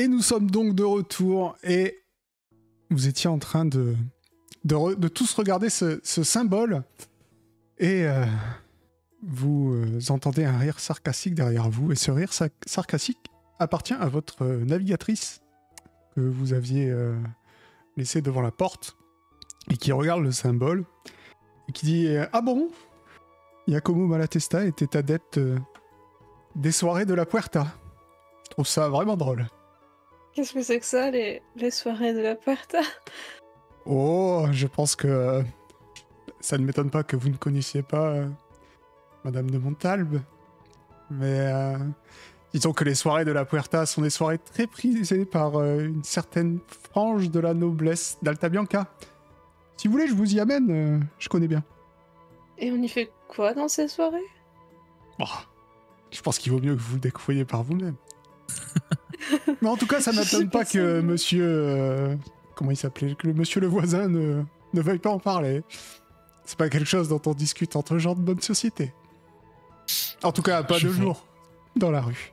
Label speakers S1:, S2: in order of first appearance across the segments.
S1: Et nous sommes donc de retour et vous étiez en train de tous regarder ce symbole et vous entendez un rire sarcastique derrière vous et ce rire sarcastique appartient à votre navigatrice que vous aviez laissée devant la porte et qui regarde le symbole et qui dit « Ah bon ? Giacomo Malatesta était adepte des soirées de la Puerta. » Je trouve ça vraiment drôle.
S2: Qu'est-ce que c'est que ça, les soirées de la Puerta?
S1: Oh, je pense que ça ne m'étonne pas que vous ne connaissiez pas Madame de Montalbe. Mais disons que les soirées de la Puerta sont des soirées très prisées par une certaine frange de la noblesse d'Alta Bianca. Si vous voulez, je vous y amène, je connais bien.
S2: Et on y fait quoi dans ces soirées?
S1: Oh, je pense qu'il vaut mieux que vous le découvriez par vous-même. Mais en tout cas, ça m'étonne pas que monsieur... comment il s'appelait? Que monsieur le voisin ne veuille pas en parler. C'est pas quelque chose dont on discute entre gens de bonne société. En tout cas, pas de jour dans la rue.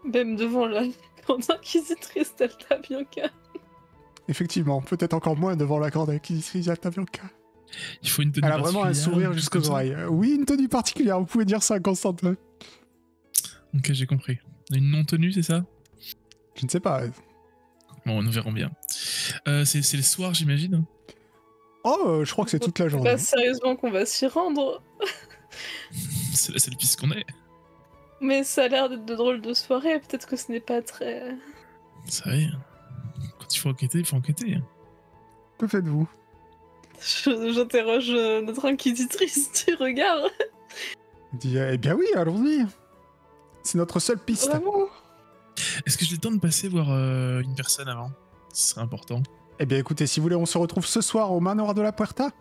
S2: Même devant la grande inquisitrice d'Alta Bianca.
S1: Effectivement, peut-être encore moins devant la grande inquisitrice d'Alta Bianca.
S3: Il faut une tenue
S1: particulière. Elle a vraiment un sourire jusqu'aux oreilles. Oui, une tenue particulière, vous pouvez dire ça, Constantin.
S3: Ok, j'ai compris. Une non-tenue, c'est ça?
S1: Je ne sais pas.
S3: Bon, nous verrons bien. C'est le soir, j'imagine?
S1: Oh, je crois que c'est toute la journée.
S2: Pas sérieusement qu'on va s'y rendre.
S3: C'est la seule piste qu'on ait.
S2: Mais ça a l'air d'être de drôles de soirées, peut-être que ce n'est pas très...
S3: Vous savez, quand il faut enquêter, il faut enquêter.
S1: Que faites-vous?
S2: J'interroge notre inquisitrice du regard.
S1: Elle dit, eh bien oui, allons-y. C'est notre seule piste.
S2: Vraiment?
S3: Est-ce que j'ai le temps de passer voir une personne avant? Ce serait important.
S1: Eh bien écoutez, si vous voulez, on se retrouve ce soir au manoir de la Puerta.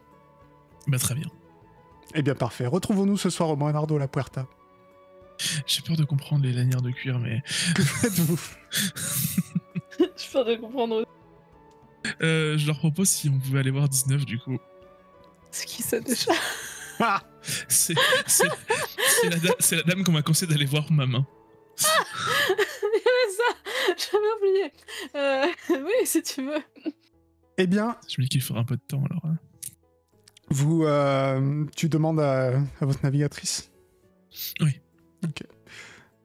S3: Bah très bien.
S1: Eh bien parfait, retrouvons-nous ce soir au manoir de la Puerta.
S3: J'ai peur de comprendre les lanières de cuir, mais...
S1: Que faites-vous?
S2: J'ai peur de comprendre.
S3: Je leur propose si on pouvait aller voir 19 du coup.
S2: C'est qui ça déjà?
S1: Ah,
S3: c'est la dame qu'on m'a conseillé d'aller voir ma main.
S2: Ça, j'avais oublié. Oui, si tu veux.
S1: eh bien,
S3: Je me dis qu'il faudra un peu de temps alors. Hein.
S1: vous, tu demandes à votre navigatrice?
S3: Oui.
S1: Ok.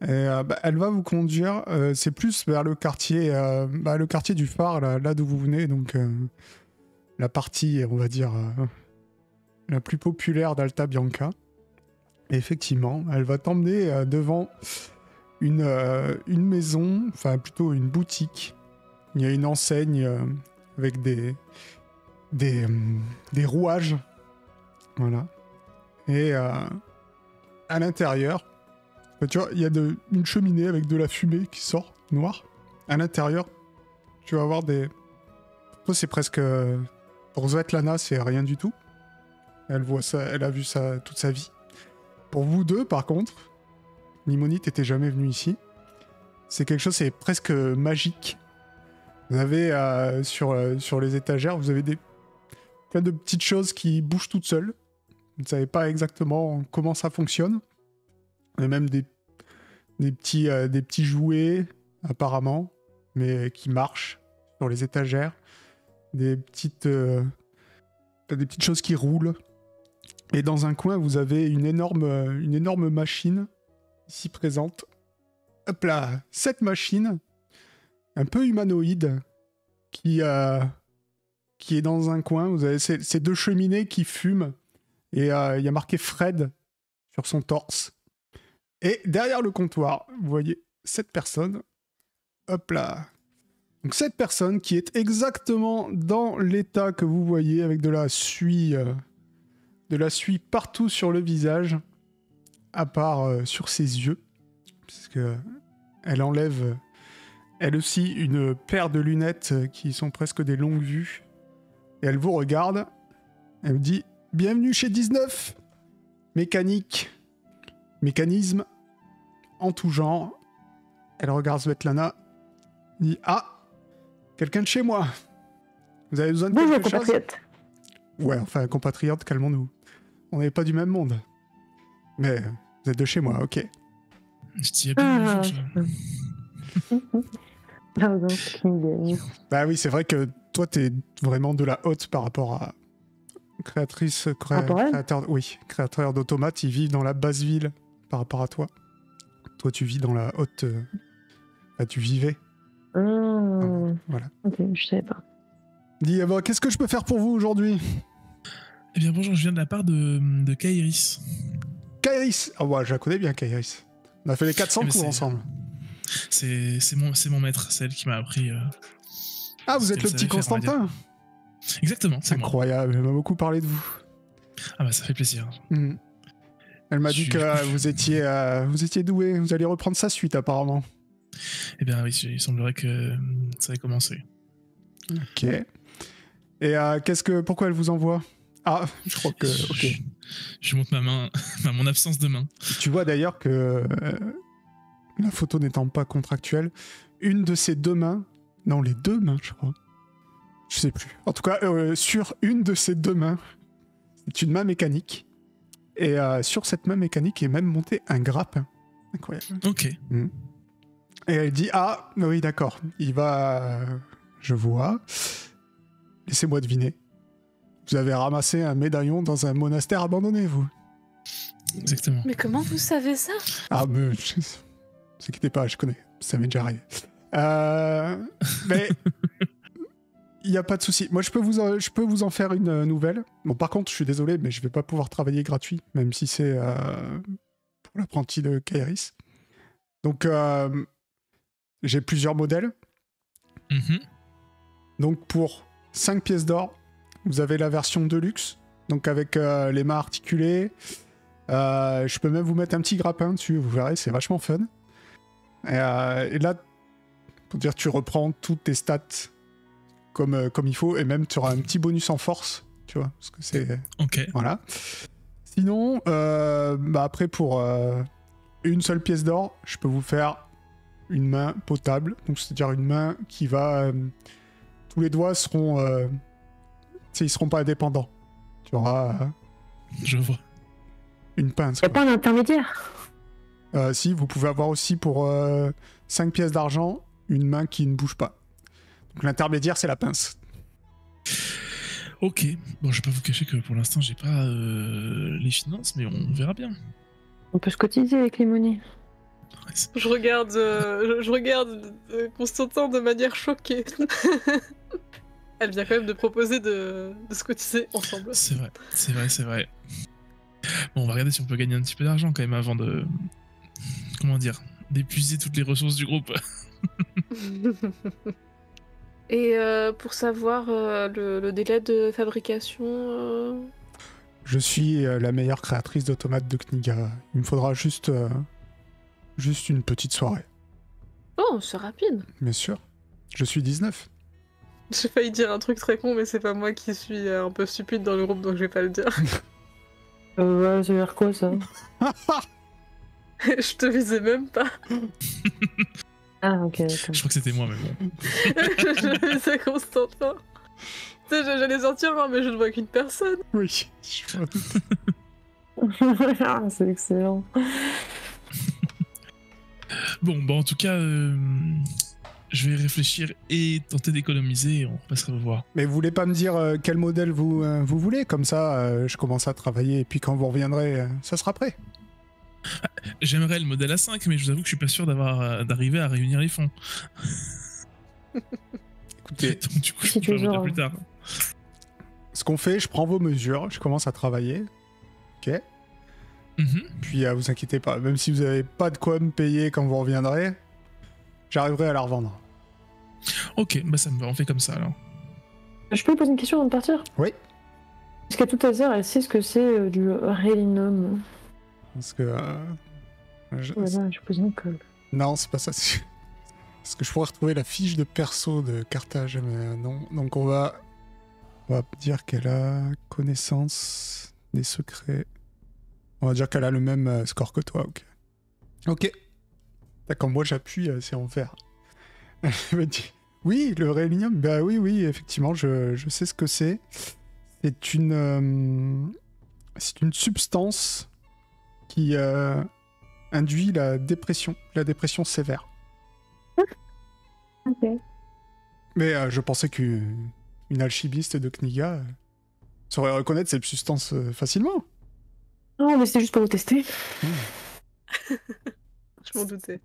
S1: Et, elle va vous conduire, c'est plus vers le quartier du phare, là d'où vous venez, donc la partie, on va dire, la plus populaire d'Alta Bianca. Et effectivement, elle va t'emmener devant une maison, enfin plutôt une boutique. Il y a une enseigne avec des rouages, voilà. Et à l'intérieur, tu vois, il y a une cheminée avec de la fumée qui sort, noire. À l'intérieur, tu vas avoir des... Toi, c'est presque... Pour Svetlana, c'est rien du tout. Elle voit ça, elle a vu ça toute sa vie. Pour vous deux, par contre, Limonite n'était jamais venu ici. C'est quelque chose, c'est presque magique. Vous avez sur les étagères, vous avez plein de petites choses qui bougent toutes seules. Vous ne savez pas exactement comment ça fonctionne. Il y a même des petits jouets, apparemment, mais qui marchent sur les étagères. Des petites choses qui roulent. Et dans un coin, vous avez une énorme machine ici présente. Hop là, cette machine, un peu humanoïde, qui est dans un coin. Vous avez ces deux cheminées qui fument. Et il y a marqué Fred sur son torse. Et derrière le comptoir, vous voyez cette personne. Hop là. Donc cette personne qui est exactement dans l'état que vous voyez, avec de la suie partout sur le visage, à part sur ses yeux, puisque elle enlève elle aussi une paire de lunettes qui sont presque des longues vues, et elle vous regarde. Elle vous dit « Bienvenue chez 19 ! Mécanisme en tout genre. » Elle regarde Svetlana, dit « Ah, quelqu'un de chez moi. Vous avez besoin de
S4: Bonjour,
S1: quelque chose ?»
S4: compatriote.
S1: Ouais, enfin, compatriote, calmons-nous. On n'est pas du même monde. Mais vous êtes de chez moi, ok.
S3: Je dis bonjour.
S4: Ah non, King.
S1: Bah oui, c'est vrai que toi, t'es vraiment de la haute par rapport à
S4: rapport à elle
S1: créateur d'automates, ils vivent dans la basse ville par rapport à toi. Toi, tu vis dans la haute... Bah, tu vivais. Voilà.
S4: Ok, je savais pas.
S1: Dis, bon, qu'est-ce que je peux faire pour vous aujourd'hui?
S3: Eh bien bonjour, je viens de la part de Kairis.
S1: Kairis. Ah ouais, je la connais bien, Kairis. On a fait les 400
S3: Mais
S1: coups
S3: c'est-
S1: ensemble.
S3: C'est mon maître, c'est elle qui m'a appris.
S1: Ah, vous
S3: ce
S1: êtes
S3: qu'elle
S1: le petit
S3: savait faire, on va dire.
S1: Constantin?
S3: Exactement, c'est moi.
S1: Incroyable, elle m'a beaucoup parlé de vous.
S3: Ah bah ça fait plaisir.
S1: Mhm. Elle m'a
S3: Je
S1: dit
S3: suis-
S1: que
S3: du coup,
S1: vous étiez doué, vous alliez reprendre sa suite apparemment.
S3: Eh bien oui, il semblerait que ça ait commencé.
S1: Ok. Et pourquoi elle vous envoie? Ah, je crois que... Ok.
S3: Je monte ma main, mon absence de main.
S1: Tu vois d'ailleurs que la photo n'étant pas contractuelle, une de ses deux mains, non les deux mains je crois, je sais plus. En tout cas, sur une de ses deux mains, c'est une main mécanique. Et sur cette main mécanique est même monté un grappin. Incroyable.
S3: Ok.
S1: Et elle dit, ah oui d'accord, il va... je vois. Laissez-moi deviner. Vous avez ramassé un médaillon dans un monastère abandonné, vous.
S3: Exactement.
S2: Mais comment vous savez ça?
S1: Ah, mais... Ne vous inquiétez pas, je connais. Ça m'est déjà arrivé. Mais... Il n'y a pas de souci. Moi, je peux vous en faire une nouvelle. Bon, par contre, je suis désolé, mais je vais pas pouvoir travailler gratuit, même si c'est pour l'apprenti de Kairis. Donc, j'ai plusieurs modèles.
S3: Mhm.
S1: Donc, pour 5 pièces d'or, vous avez la version Deluxe, donc avec les mains articulées. Je peux même vous mettre un petit grappin dessus, vous verrez, c'est vachement fun. Et là, pour dire, tu reprends toutes tes stats comme il faut, et même tu auras un petit bonus en force, tu vois, parce que c'est...
S3: Ok.
S1: Voilà. Sinon, après, pour une seule pièce d'or, je peux vous faire une main potable, donc c'est-à-dire une main qui va... tous les doigts seront... ils seront pas indépendants. Tu auras
S3: Je vois.
S1: une pince.
S4: Y a
S1: quoi.
S4: pas un intermédiaire?
S1: Si, vous pouvez avoir aussi pour 5 pièces d'argent une main qui ne bouge pas. Donc l'intermédiaire, c'est la pince.
S3: Ok. Bon, je vais pas vous cacher que pour l'instant, j'ai pas les finances, mais on verra bien.
S4: On peut se cotiser avec les monnaies.
S3: Ouais, c'est-
S2: Je regarde, je regarde Constantin de manière choquée. Elle vient quand même de proposer de se cotiser ensemble.
S3: C'est vrai, c'est vrai, c'est vrai. Bon, on va regarder si on peut gagner un petit peu d'argent quand même avant de... Comment dire? D'épuiser toutes les ressources du groupe.
S2: Et pour savoir le délai de fabrication,
S1: Je suis la meilleure créatrice d'automates de Kniga. Il me faudra juste une petite soirée,
S2: oh, c'est rapide.
S1: bien sûr. Je suis 19.
S2: J'ai failli dire un truc très con, mais c'est pas moi qui suis un peu stupide dans le groupe, donc je vais pas le dire.
S4: Ouais, ça veut dire quoi ça?
S2: Je te visais même pas.
S4: Ah, ok, d'accord.
S3: Je crois que c'était moi, mais bon.
S2: Je visais Constantin. Tu sais, j'allais sortir, hein, mais je ne vois qu'une personne.
S1: Oui.
S4: Ah, c'est excellent.
S3: Bon, bah en tout cas, je vais réfléchir et tenter d'économiser et on repassera vous voir.
S1: Mais vous voulez pas me dire quel modèle vous voulez? Comme ça, je commence à travailler et puis quand vous reviendrez, ça sera prêt.
S3: J'aimerais le modèle A5, mais je vous avoue que je suis pas sûr d'arriver à réunir les fonds.
S1: Écoutez,
S3: Donc du coup, je
S4: Si tu
S3: pourrais
S4: veux,
S3: revenir
S4: hein.
S3: plus tard.
S1: ce qu'on fait, je prends vos mesures, je commence à travailler. Ok.
S3: Mhm.
S1: Puis vous inquiétez pas, même si vous avez pas de quoi me payer quand vous reviendrez, j'arriverai à la revendre.
S3: Ok, bah ça me va, on fait comme ça alors.
S4: Je peux poser une question avant de partir?
S1: Oui.
S4: Est-ce qu'à tout hasard, elle sait ce que c'est du Rélinum?
S1: Parce que...
S4: Voilà, je pose une colle.
S1: Non, c'est pas ça. Parce que je pourrais retrouver la fiche de perso de Carthage, mais non. Donc on va dire qu'elle a connaissance des secrets. On va dire qu'elle a le même score que toi, ok. Ok. D'accord, moi j'appuie, c'est en vert. Elle me dit, oui, le rhélium, bah oui, effectivement, je sais ce que c'est. C'est une substance qui induit la dépression sévère.
S4: Ok.
S1: Mais je pensais qu'une alchimiste de Kniga saurait reconnaître cette substance facilement.
S4: Non, mais c'est juste pour le tester.
S2: Je m'en doutais.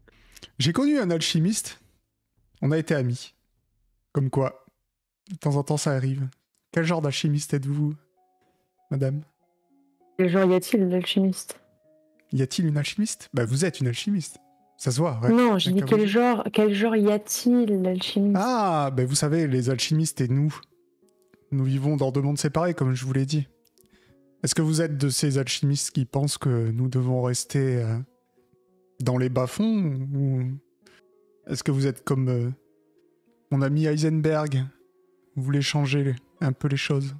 S1: J'ai connu un alchimiste. On a été amis. Comme quoi, de temps en temps, ça arrive. Quel genre d'alchimiste êtes-vous, madame?
S4: Quel genre y a-t-il, l'alchimiste?
S1: Y a-t-il une alchimiste? Bah, vous êtes une alchimiste. Ça se voit, ouais.
S4: Non, j'ai dit
S1: D'accord.
S4: quel genre y a-t-il, l'alchimiste?
S1: Ah, bah vous savez, les alchimistes et nous vivons dans deux mondes séparés, comme je vous l'ai dit. Est-ce que vous êtes de ces alchimistes qui pensent que nous devons rester dans les bas-fonds, ou est-ce que vous êtes comme mon ami Heisenberg? Vous voulez changer un peu les choses?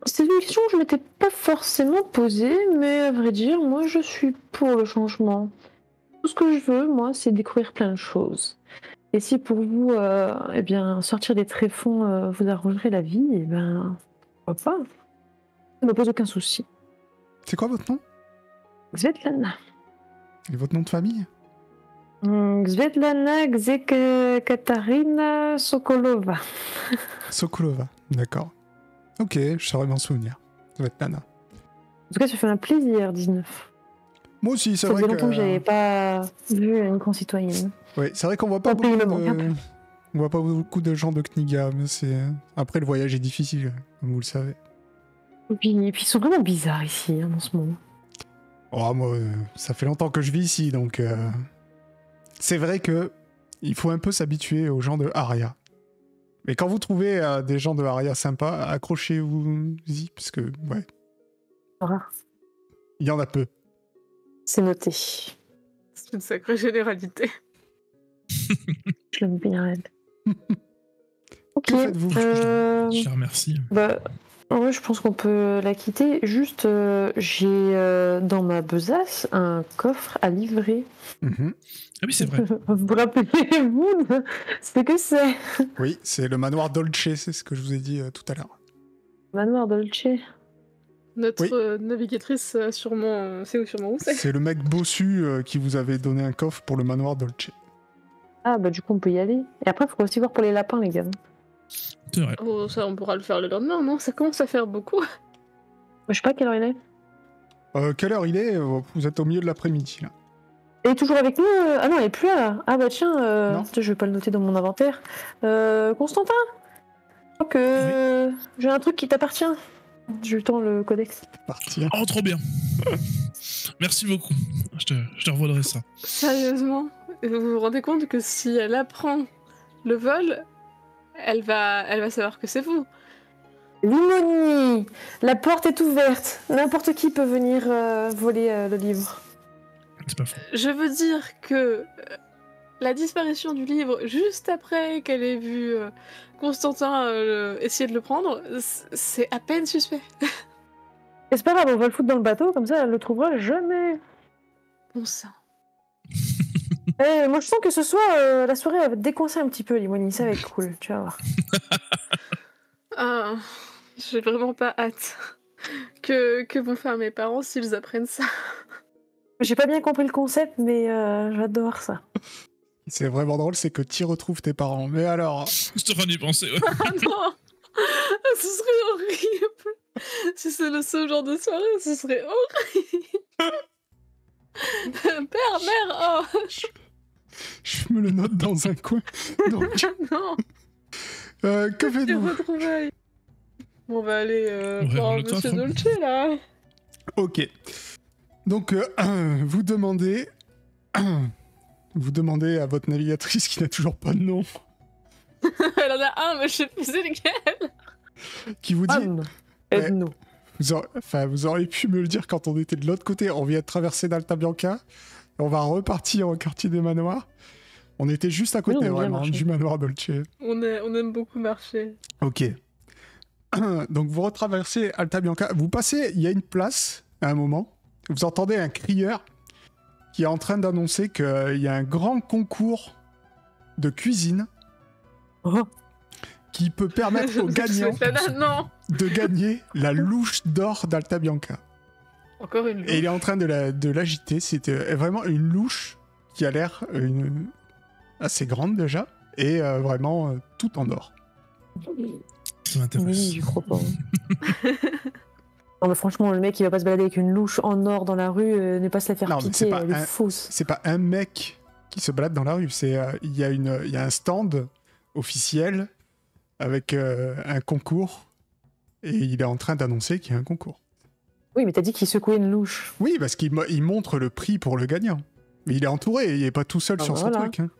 S4: C'est une question que je m'étais pas forcément posée, mais à vrai dire, moi je suis pour le changement. Tout ce que je veux, moi, c'est découvrir plein de choses. Et si pour vous, eh bien, sortir des tréfonds vous arrangerait la vie, eh ben, pourquoi pas? Ça ne me pose aucun souci.
S1: C'est quoi votre nom?
S4: Svetlana.
S1: Et votre nom de famille?
S4: Svetlana Katarina Sokolova.
S1: Sokolova, d'accord. Ok, je saurais m'en souvenir. Ça va être Nana.
S4: En tout cas, ça fait un plaisir, 19.
S1: Moi aussi, c'est
S4: Ça
S1: vrai
S4: faisait
S1: que...
S4: longtemps que j'avais pas vu une concitoyenne.
S1: Ouais, c'est vrai qu'on voit pas
S4: Un pays
S1: beaucoup
S4: me manque un peu.
S1: On voit pas beaucoup de gens de Kniga, mais c'est... Après, le voyage est difficile, comme vous le savez.
S4: Et puis ils sont vraiment bizarres ici, en ce moment.
S1: Oh, moi, ça fait longtemps que je vis ici, donc... C'est vrai que il faut un peu s'habituer aux gens de Aria. Mais quand vous trouvez des gens de Aria sympas, accrochez-vous-y, parce que, ouais,
S4: Rare.
S1: il y en a peu.
S4: C'est noté.
S2: C'est une sacrée généralité.
S4: Je l'aime bien, elle. Ok.
S1: Que faites-vous?
S3: Je la remercie.
S4: Bah, ouais, je pense qu'on peut la quitter. Juste, j'ai dans ma besace un coffre à livrer.
S1: Mhm.
S3: Ah oui, c'est vrai.
S4: Vous rappelez-vous de ce que c'est?
S1: Oui, c'est le manoir Dolce, c'est ce que je vous ai dit tout à l'heure.
S4: Manoir Dolce.
S2: Notre
S1: Oui.
S2: navigatrice, sûrement, sait sûrement où c'est.
S1: C'est le mec bossu qui vous avait donné un coffre pour le manoir Dolce.
S4: Ah, bah du coup, on peut y aller. Et après, il faut aussi voir pour les lapins, les gars.
S3: C'est vrai.
S2: Oh, ça, on pourra le faire le lendemain, non? Ça commence à faire beaucoup.
S4: Je sais pas quelle heure il est.
S1: Quelle heure il est? Vous êtes au milieu de l'après-midi, là.
S4: Elle est toujours avec nous Ah non, elle est plus là. Ah bah tiens,
S1: Non.
S4: je vais pas le noter dans mon inventaire. Constantin, je crois que j'ai un truc qui t'appartient. Je lui tends le codex.
S1: Partir.
S3: Oh, trop bien. Merci beaucoup. Je te revolerai ça.
S2: Sérieusement? Vous vous rendez compte que si elle apprend le vol, elle va savoir que c'est vous.
S4: Limoni, la porte est ouverte. N'importe qui peut venir voler le livre.
S3: C'est pas faux.
S2: Je veux dire que la disparition du livre juste après qu'elle ait vu Constantin essayer de le prendre, c'est à peine suspect.
S4: Et c'est pas grave, on va le foutre dans le bateau, comme ça elle le trouvera jamais.
S2: Bon sang.
S4: Moi je sens que ce soir, la soirée elle va te décoincer un petit peu, Limoni, ça va être cool, tu vas voir.
S2: Ah, j'ai vraiment pas hâte que vont faire mes parents s'ils apprennent ça.
S4: J'ai pas bien compris le concept, mais j'adore ça.
S1: C'est vraiment drôle, c'est que tu retrouves tes parents. Mais alors...
S3: Je te y penser, ouais.
S2: Ah non, ce serait horrible. Si c'est le seul genre de soirée, ce serait horrible. Père, mère, oh.
S1: Je me le note dans un coin. Donc,
S2: Non.
S1: que
S2: Les
S1: faites-vous?
S2: retrouvailles. Bon, on va aller voir
S3: le
S2: Monsieur
S3: coffre.
S2: Dolce, là.
S1: Ok. Donc, vous demandez... vous demandez à votre navigatrice qui n'a toujours pas de nom,
S2: Elle en a un, mais je sais plus c'est lequel.
S1: qui vous dit...
S4: Anne, aide-nous.
S1: Vous auriez pu me le dire quand on était de l'autre côté. On vient de traverser d'Alta Bianca. On va repartir au quartier des manoirs. On était juste à côté,
S4: Oui, on a bien
S1: vraiment,
S4: marché.
S1: du manoir Dolce.
S2: On aime beaucoup marcher.
S1: Ok. Donc vous retraversez Alta Bianca. Vous passez, il y a une place, à un moment. Vous entendez un crieur qui est en train d'annoncer qu'il y a un grand concours de cuisine
S4: Oh.
S1: qui peut permettre aux gagnants
S2: Non.
S1: de gagner la louche d'or d'Alta Bianca.
S2: Encore une
S1: Et il est en train de l'agiter. C'était vraiment une louche qui a l'air assez grande déjà, et vraiment tout en or.
S3: Ça m'intéresse.
S4: Oui, j'y crois pas. Non, mais franchement, le mec, il va pas se balader avec une louche en or dans la rue, ne pas se la faire
S1: Non, mais
S4: piquer,
S1: c'est pas
S4: elle est
S1: un-
S4: fausse.
S1: C'est pas un mec qui se balade dans la rue, il y a un stand officiel avec un concours, et il est en train d'annoncer qu'il y a un concours.
S4: Oui, mais t'as dit qu'il secouait une louche.
S1: Oui, parce il montre le prix pour le gagnant. Mais il est entouré, il est pas tout seul
S4: Ah,
S1: sur
S4: voilà.
S1: son truc. Hein.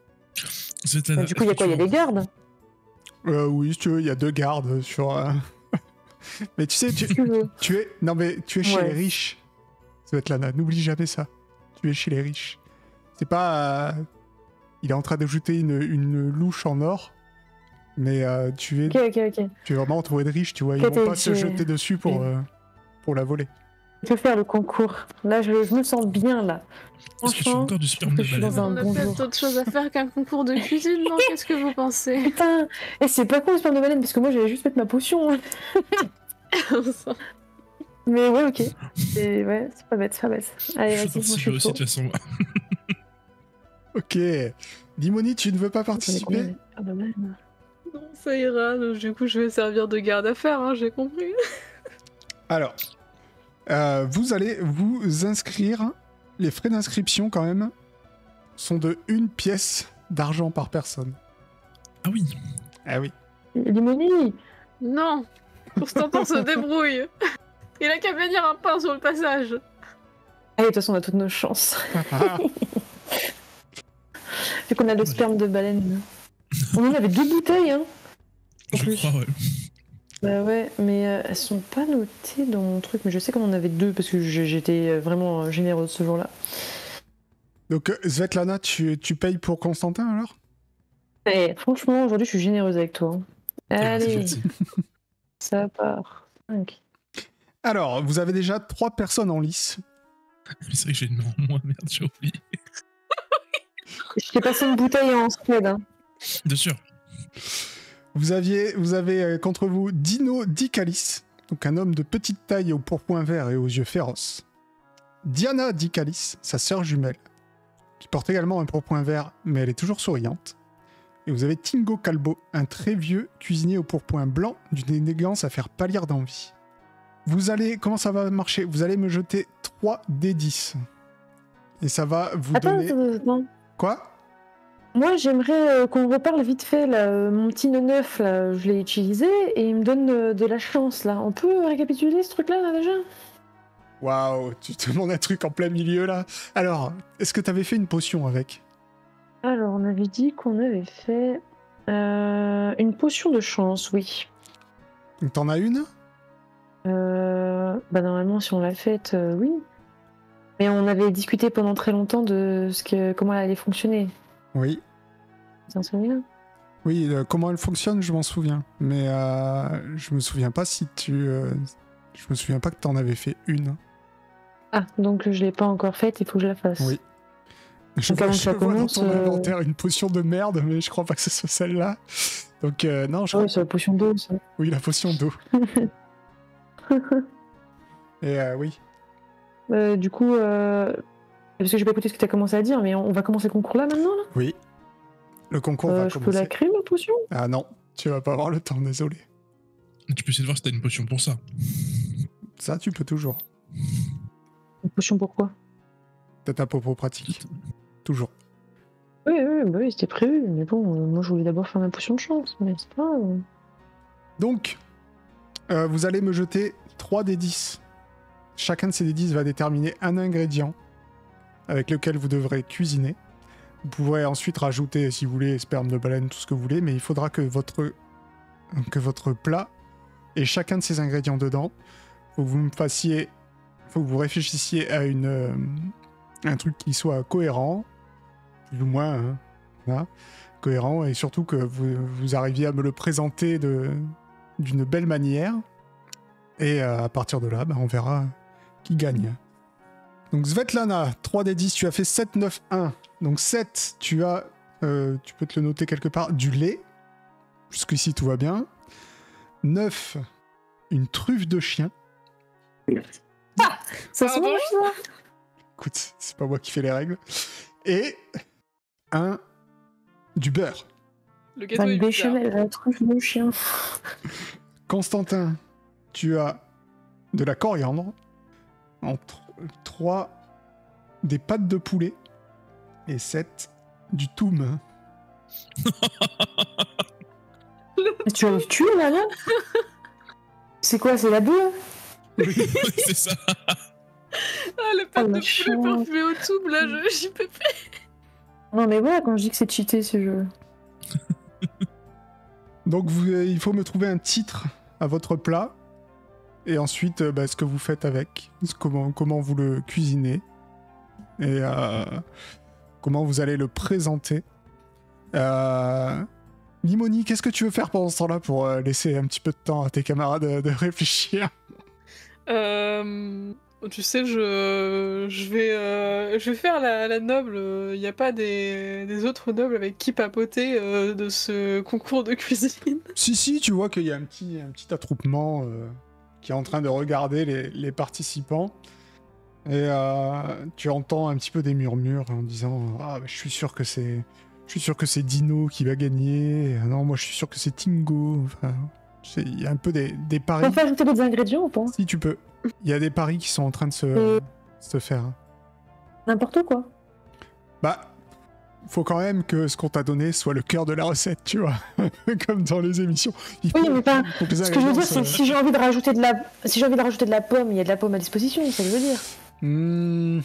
S4: Bah, du coup, il y a quoi? Il y a des gardes?
S1: Oui, si tu veux, il y a 2 gardes sur... Mais tu sais,
S4: Si tu veux.
S1: tu es chez
S4: Ouais.
S1: les riches, Svetlana, n'oublie jamais ça. Tu es chez les riches. C'est pas... il est en train d'ajouter une louche en or, mais tu es vraiment entouré de riches, tu vois. Ils
S4: Ok,
S1: vont pas se
S4: j'ai-
S1: jeter dessus pour la voler.
S4: Je vais faire le concours. Là, je me sens bien, là.
S3: Est-ce que tu fais
S4: Franchement,
S3: encore du sperme de
S4: je suis dans
S3: baleine
S4: un
S2: On a
S4: bon
S2: peut-être
S4: jour.
S2: d'autres choses à faire qu'un concours de cuisine, non? Qu'est-ce que vous pensez?
S4: putain, et c'est pas con le sperme de baleine, parce que moi, j'allais juste mettre ma potion. Hein. Mais ouais, ok. Ouais, c'est pas bête, c'est pas bête. Allez,
S3: Je
S4: vas-y, moi, je
S3: participe
S4: suis
S3: aussi de
S4: chaud.
S3: toute façon.
S1: Ok. Dimoni, tu ne veux pas participer?
S4: Ah, bah, ouais.
S2: Non, ça ira. Donc, du coup, je vais servir de garde à faire, hein, j'ai compris.
S1: Alors, vous allez vous inscrire. Les frais d'inscription, quand même, sont de 1 pièce d'argent par personne.
S3: Ah oui.
S1: Ah oui.
S4: Limoni.
S2: Non, Constantin se débrouille. Il a qu'à venir un pain sur le passage.
S4: Allez, de toute façon, on a toutes nos chances.
S1: Ah,
S4: Vu qu'on a le sperme de baleine. On en avait 2 bouteilles, hein. En
S3: Je
S4: plus.
S3: crois, ouais.
S4: Bah ouais, mais elles sont pas notées dans mon truc, mais je sais qu'on en avait 2 parce que j'étais vraiment généreuse ce jour-là.
S1: donc, Svetlana, tu payes pour Constantin, alors?
S4: Et franchement, aujourd'hui, je suis généreuse avec toi. Hein.
S3: Ah, c'est
S4: Allez,
S3: gentil.
S4: ça part. 5.
S1: Alors, vous avez déjà 3 personnes en lice.
S3: Mais c'est vrai que j'ai une main en moins, merde, j'ai oublié.
S4: Je t'ai passé une bouteille en spread. Hein.
S3: Bien sûr.
S1: Vous avez contre vous Dino Dicalis, donc un homme de petite taille au pourpoint vert et aux yeux féroces. Diana Dicalis, sa sœur jumelle, qui porte également un pourpoint vert, mais elle est toujours souriante. Et vous avez Tingo Calbo, un très vieux cuisinier au pourpoint blanc d'une élégance à faire pâlir d'envie. Comment ça va marcher? Vous allez me jeter 3 D10. Et ça va vous
S4: Attends,
S1: donner...
S4: non.
S1: Quoi?
S4: Moi, j'aimerais qu'on reparle vite fait. Là. Mon petit neuf, là, je l'ai utilisé et il me donne de la chance. Là. On peut récapituler ce truc-là là, déjà?
S1: Waouh, tu te demandes un truc en plein milieu là. Alors, est-ce que t'avais fait une potion avec?
S4: Alors, on avait dit qu'on avait fait une potion de chance, oui.
S1: Donc t'en as une?
S4: Bah normalement, si on l'a faite, oui. Mais on avait discuté pendant très longtemps de comment elle allait fonctionner.
S1: Oui.
S4: Tu t'en souviens?
S1: Oui, comment elle fonctionne, je m'en souviens. Mais je me souviens pas je me souviens pas que t'en avais fait une.
S4: Ah, donc je l'ai pas encore faite, il faut que je la fasse.
S1: Oui. Je
S4: Donc avant que
S1: je
S4: ça
S1: vois dans
S4: commence,
S1: ton inventaire une potion de merde, mais je crois pas que ce soit celle-là. Donc non, je
S4: Ah
S1: crois...
S4: oui, c'est la potion d'eau, ça.
S1: Oui, la potion d'eau. Et oui.
S4: Du coup, parce que j'ai pas écouté ce que tu as commencé à dire, mais on va commencer le concours là maintenant là.
S1: Oui. Le concours va
S4: Je peux
S1: commencer.
S4: la créer ma potion?
S1: Ah non, tu vas pas avoir le temps, désolé.
S3: Tu peux essayer de voir si t'as une potion pour ça.
S1: Ça, tu peux toujours.
S4: Une potion pourquoi?
S1: T'as ta popo pratique. Toujours.
S4: Oui, bah oui, c'était prévu, mais bon, moi je voulais d'abord faire ma potion de chance, mais c'est pas.
S1: Donc, vous allez me jeter 3 des 10. Chacun de ces des 10 va déterminer un ingrédient avec lequel vous devrez cuisiner. Vous pourrez ensuite rajouter, si vous voulez, sperme de baleine, tout ce que vous voulez, mais il faudra que votre plat ait chacun de ces ingrédients dedans. Faut que vous réfléchissiez à un truc qui soit cohérent, plus ou moins, hein, voilà, cohérent, et surtout que vous arriviez à me le présenter d'une belle manière. Et à partir de là, on verra qui gagne. Donc Svetlana, 3 des 10, tu as fait 7, 9, 1. Donc 7, tu peux te le noter quelque part, du lait. Jusqu'ici, tout va bien. 9, une truffe de chien.
S4: Ça se
S2: Pardon
S4: mange ça?
S1: Écoute, c'est pas moi qui fais les règles. Et 1, Du beurre.
S2: Le gâteau
S4: Van
S2: est bizarre.
S4: béchamel, la truffe de chien.
S1: Constantin, tu as de la coriandre, 3 des pâtes de poulet et 7 du toum.
S4: Mais tu vas me tuer, là, là. C'est quoi, c'est la boule?
S3: C'est ça.
S2: Ah, les pâtes
S4: Oh,
S2: de
S4: la
S2: poulet
S4: chance.
S2: parfumées au tout, là, j'y peux pas.
S4: Non, mais voilà, quand je dis que c'est cheaté, ce jeu.
S1: Donc il faut me trouver un titre à votre plat et ensuite ce que vous faites avec, comment vous le cuisinez et comment vous allez le présenter. Limoni, qu'est-ce que tu veux faire pendant ce temps-là pour laisser un petit peu de temps à tes camarades de réfléchir?
S2: Tu sais, je vais faire la noble. Il n'y a pas des autres nobles avec qui papoter de ce concours de cuisine.
S1: Si, tu vois qu'il y a un petit attroupement qui est en train de regarder les participants. Et tu entends un petit peu des murmures en disant « Ah, je suis sûr que c'est Dino qui va gagner. Ah non, moi je suis sûr que c'est Tingo. » Enfin, il y a un peu des paris.
S4: On peut ajouter d'autres ingrédients ou pas?
S1: Si tu peux. Il y a des paris qui sont en train de se faire.
S4: N'importe quoi.
S1: Bah, faut quand même que ce qu'on t'a donné soit le cœur de la recette, tu vois. Comme dans les émissions.
S4: Oui, mais pas.
S1: faut que les
S4: Ce que je veux dire,
S1: ingrédients
S4: c'est que si j'ai envie de rajouter de la pomme, il y a de la pomme à disposition, c'est ça que je veux dire.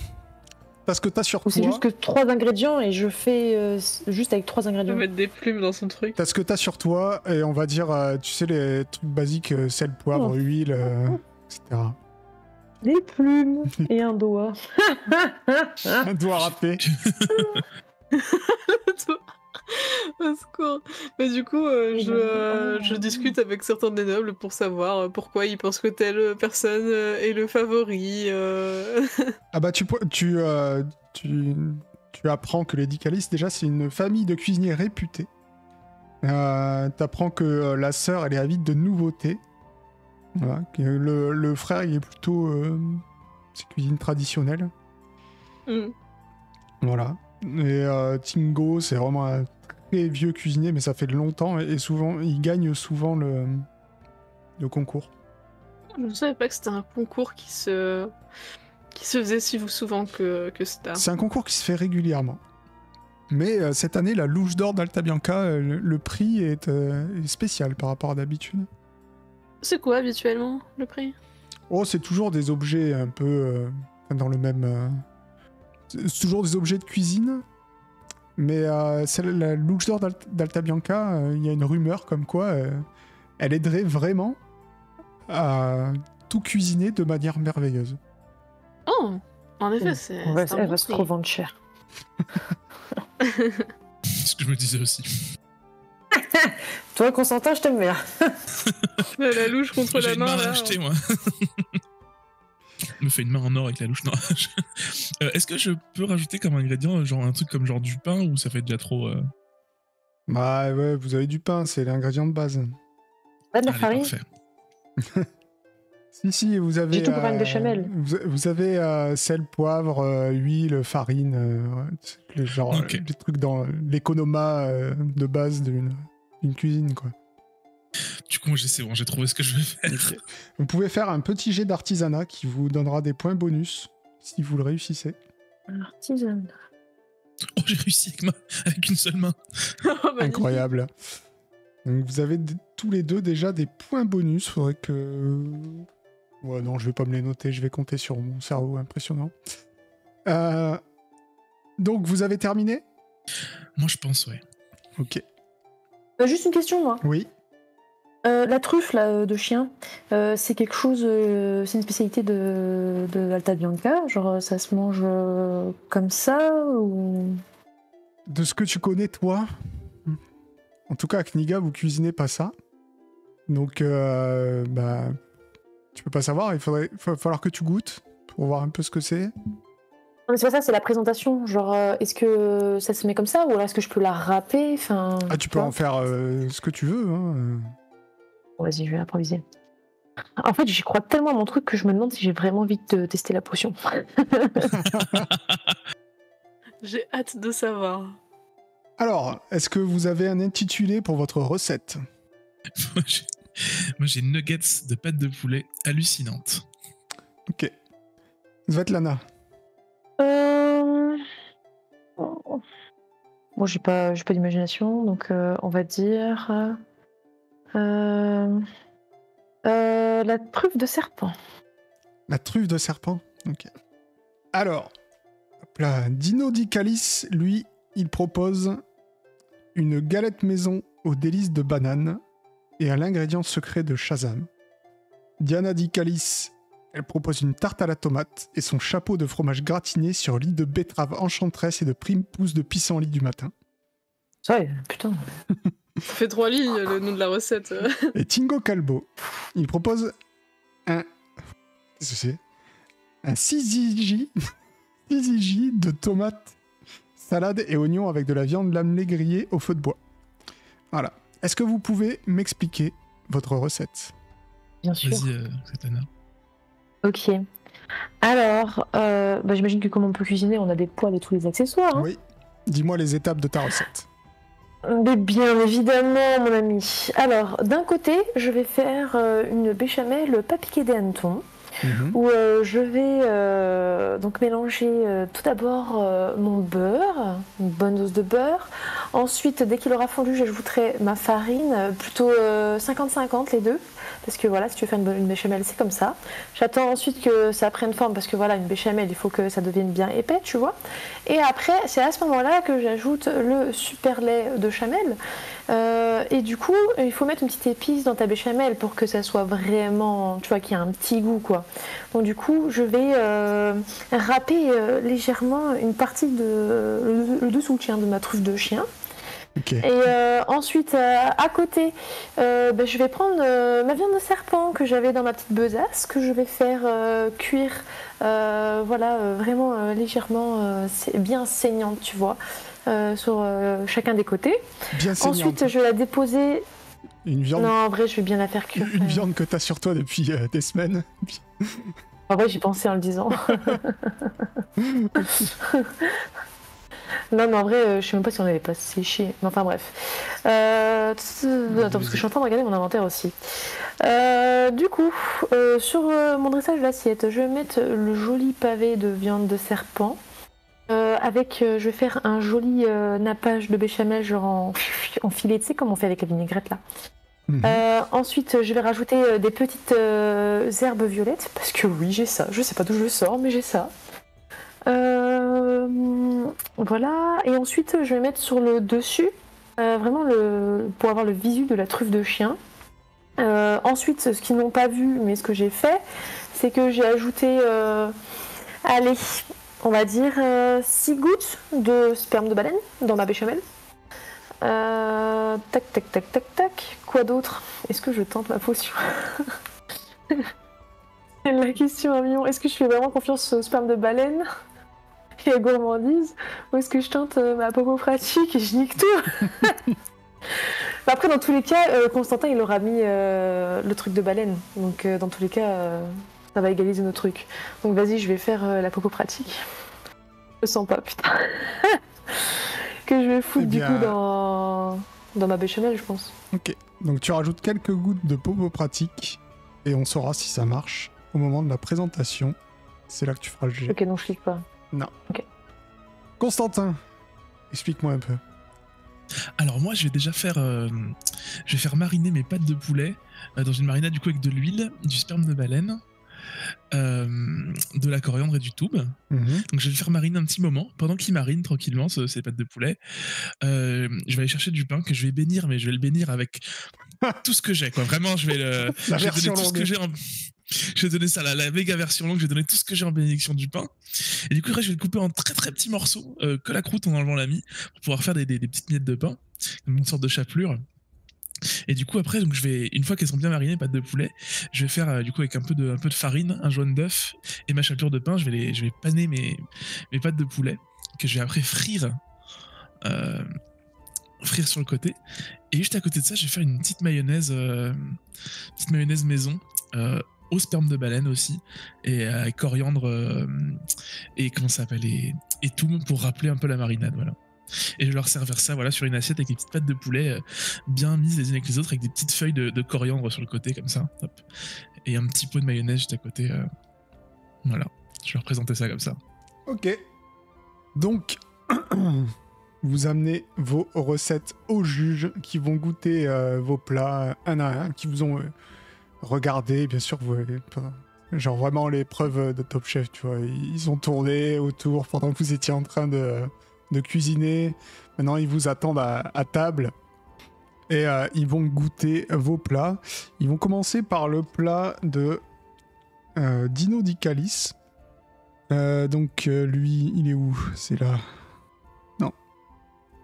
S1: Parce que t'as sur
S4: Ou c'est
S1: toi.
S4: juste que 3 ingrédients et je fais juste avec 3
S2: Je vais
S4: ingrédients.
S2: mettre des plumes dans son truc.
S1: T'as ce que t'as sur toi, et on va dire, tu sais, les trucs basiques, sel, poivre,
S4: Oh.
S1: huile, etc.
S4: Des plumes et un doigt.
S1: Un doigt râpé.
S2: Au secours. Mais du coup, je discute avec certains des nobles pour savoir pourquoi ils pensent que telle personne est le favori.
S1: Ah bah tu apprends que les Dicalis, déjà, c'est une famille de cuisiniers réputés. T'apprends que la sœur, elle est avide de nouveautés. Voilà. Que le frère, il est plutôt... c'est cuisine traditionnelle.
S2: Mm.
S1: Voilà. Et Tingo, c'est vraiment un très vieux cuisinier, mais ça fait longtemps, et souvent, il gagne souvent le concours.
S2: Je ne savais pas que c'était un concours qui se faisait si souvent que ça.
S1: C'est un concours qui se fait régulièrement. Mais cette année, la louche d'or d'Alta Bianca, le prix est spécial par rapport à d'habitude.
S2: C'est quoi habituellement le prix?
S1: Oh, c'est toujours des objets un peu dans le même... c'est toujours des objets de cuisine. Mais la louche d'or d'Alta Bianca, il y a une rumeur comme quoi elle aiderait vraiment à tout cuisiner de manière merveilleuse.
S2: Oh, en effet, c'est.
S4: Elle va
S2: bon
S4: se
S2: prix.
S4: revendre cher.
S3: C'est ce que je me disais aussi.
S4: Toi, Constantin, je t'aime bien.
S2: La louche contre
S3: J'ai
S2: la
S3: une
S2: main
S3: main à
S2: là.
S3: acheter, moi. Je me fais une main en or avec la louche. Non. Est-ce que je peux rajouter comme ingrédient genre un truc comme genre du pain ou ça fait déjà trop
S1: Bah ouais, vous avez du pain, c'est l'ingrédient de base.
S4: Pas de la
S3: Allez,
S4: farine.
S3: parfait.
S1: Si, vous avez...
S4: J'ai tout pour faire une béchamel.
S1: Vous avez sel, poivre, huile, farine, les trucs dans l'économa de base d'une cuisine, quoi.
S3: Du coup, moi, c'est bon, j'ai trouvé ce que je vais faire.
S1: Vous pouvez faire un petit jet d'artisanat qui vous donnera des points bonus si vous le réussissez.
S4: Artisanat.
S3: Oh, j'ai réussi avec une seule main.
S2: Oh, magnifique.
S1: Incroyable. Donc vous avez tous les deux déjà des points bonus. Faudrait que... Ouais, non, je vais pas me les noter, je vais compter sur mon cerveau impressionnant. Donc vous avez terminé?
S3: Moi, je pense, ouais.
S1: Ok.
S4: Juste une question, moi.
S1: Oui.
S4: La truffe là, de chien, c'est quelque chose, c'est une spécialité de Alta Bianca, genre ça se mange comme ça ou...
S1: De ce que tu connais, toi, en tout cas à Kniga, vous cuisinez pas ça. Donc, tu peux pas savoir, il va falloir que tu goûtes pour voir un peu ce que c'est.
S4: Non, mais c'est pas ça, c'est la présentation. Genre, est-ce que ça se met comme ça ou alors est-ce que je peux la râper? Enfin,
S1: Ah, tu peux en faire ce que tu veux. Hein.
S4: Bon, vas-y, je vais improviser. En fait, j'y crois tellement à mon truc que je me demande si j'ai vraiment envie de tester la potion.
S2: J'ai hâte de savoir.
S1: Alors, est-ce que vous avez un intitulé pour votre recette?
S3: Moi, j'ai nuggets de pâte de poulet hallucinante.
S1: Ok. Svetlana.
S4: Oh. Moi, j'ai pas d'imagination, donc on va dire la truffe de serpent.
S1: La truffe de serpent. Ok. Alors, hop là, Dino Di Calis, lui, il propose une galette maison aux délices de banane et à l'ingrédient secret de Shazam. Diana Di Calis, elle propose une tarte à la tomate et son chapeau de fromage gratiné sur lit de betterave enchanteresse et de prime pousse de pissenlit du matin.
S4: Ça, putain.
S2: Ça fait 3 lignes le nom de la recette.
S1: Et Tingo Calbo, il propose un... Qu'est-ce que c'est? Un syzygy de tomates, salade et oignons avec de la viande lamelée grillée au feu de bois. Voilà. Est-ce que vous pouvez m'expliquer votre recette?
S4: Bien sûr.
S3: Vas-y, Svetlana.
S4: Ok. Alors, j'imagine que comme on peut cuisiner, on a des poêles et tous les accessoires. Hein.
S1: Oui. Dis-moi les étapes de ta recette.
S4: Mais bien évidemment, mon ami. Alors, d'un côté, je vais faire une béchamel pas piquée des hannetons, où je vais donc mélanger tout d'abord mon beurre, une bonne dose de beurre. Ensuite, dès qu'il aura fondu, j'ajouterai ma farine, plutôt 50-50 les deux. Parce que voilà, si tu veux faire une béchamel, c'est comme ça. J'attends ensuite que ça prenne forme, parce que voilà, une béchamel, il faut que ça devienne bien épais, tu vois. Et après, c'est à ce moment-là que j'ajoute le super lait de chamel. Et du coup, il faut mettre une petite épice dans ta béchamel pour que ça soit vraiment, tu vois, qu'il y a un petit goût, quoi. Donc du coup, je vais râper légèrement une partie le dessous de ma truffe de chien.
S1: Okay.
S4: Et ensuite, à côté, je vais prendre ma viande de serpent que j'avais dans ma petite besace, que je vais faire cuire, vraiment légèrement bien saignante, tu vois, sur chacun des côtés.
S1: Bien saignante.
S4: Ensuite, je vais la déposer.
S1: Une viande...
S4: Non, en vrai, je vais bien la faire cuire.
S1: Une viande que t'as sur toi depuis des semaines.
S4: En vrai, j'y pensais en le disant. Non, mais en vrai, je sais même pas si on avait pas séché. Mais enfin, bref. Attends, parce que je suis en train de regarder mon inventaire aussi. Du coup, sur mon dressage de l'assiette, je vais mettre le joli pavé de viande de serpent. Je vais faire un joli nappage de béchamel, genre en filet, tu sais, comme on fait avec la vinaigrette là. Ensuite, je vais rajouter des petites herbes violettes, parce que oui, j'ai ça. Je sais pas d'où je le sors, mais j'ai ça. Voilà, et ensuite je vais mettre sur le dessus pour avoir le visu de la truffe de chien. Ensuite, ce qu'ils n'ont pas vu, mais ce que j'ai fait, c'est que j'ai ajouté, on va dire 6 gouttes de sperme de baleine dans ma béchamel. Tac. Quoi d'autre? Est-ce que je tente ma potion? La question à million, est-ce que je fais vraiment confiance au sperme de baleine et à gourmandise, ou est-ce que je tente ma popo pratique et je nique tout? Après, dans tous les cas, Constantin il aura mis le truc de baleine, donc dans tous les cas ça va égaliser nos trucs. Donc vas-y, je vais faire la popo pratique. Je sens pas, putain. Que je vais foutre du coup dans ma béchamel, je pense.
S1: Ok, donc tu rajoutes quelques gouttes de popo pratique et on saura si ça marche au moment de la présentation. C'est là que tu feras le jet.
S4: Ok, donc je clique pas.
S1: Non.
S4: Ok.
S1: Constantin, explique-moi un peu.
S3: Alors moi, je vais déjà faire mariner mes pâtes de poulet dans une marinade du coup avec de l'huile, du sperme de baleine, de la coriandre et du toube. Donc je vais le faire mariner un petit moment pendant qu'il marine tranquillement ces pâtes de poulet. Je vais aller chercher du pain que je vais bénir, mais je vais le bénir avec tout ce que j'ai, quoi. Vraiment, je vais donner tout ce que j'ai en... Je vais donner ça, la méga version longue, je vais donner tout ce que j'ai en bénédiction du pain. Et du coup, je vais le couper en très très petits morceaux, que la croûte en enlevant la mie, pour pouvoir faire des petites miettes de pain, comme une sorte de chapelure. Et du coup, après, donc, une fois qu'elles sont bien marinées, pâtes de poulet, je vais faire du coup avec un peu de farine, un jaune d'œuf et ma chapelure de pain, je vais paner mes pâtes de poulet, que je vais après frire sur le côté. Et juste à côté de ça, je vais faire une petite mayonnaise maison, au sperme de baleine aussi, et coriandre et comment ça s'appelle, et tout pour rappeler un peu la marinade, voilà. Et je leur servir ça voilà, sur une assiette avec des petites pâtes de poulet bien mises les unes avec les autres, avec des petites feuilles de coriandre sur le côté, comme ça. Hop. Et un petit pot de mayonnaise juste à côté. Voilà, je vais leur présenter ça comme ça.
S1: Ok. Donc, vous amenez vos recettes aux juges qui vont goûter vos plats un à un, qui vous ont regardé, bien sûr, vous genre vraiment les preuves de Top Chef, tu vois. Ils ont tourné autour pendant que vous étiez en train de cuisiner. Maintenant, ils vous attendent à table et ils vont goûter vos plats. Ils vont commencer par le plat de Dino Di Calis. Donc lui, il est où? C'est là. Non.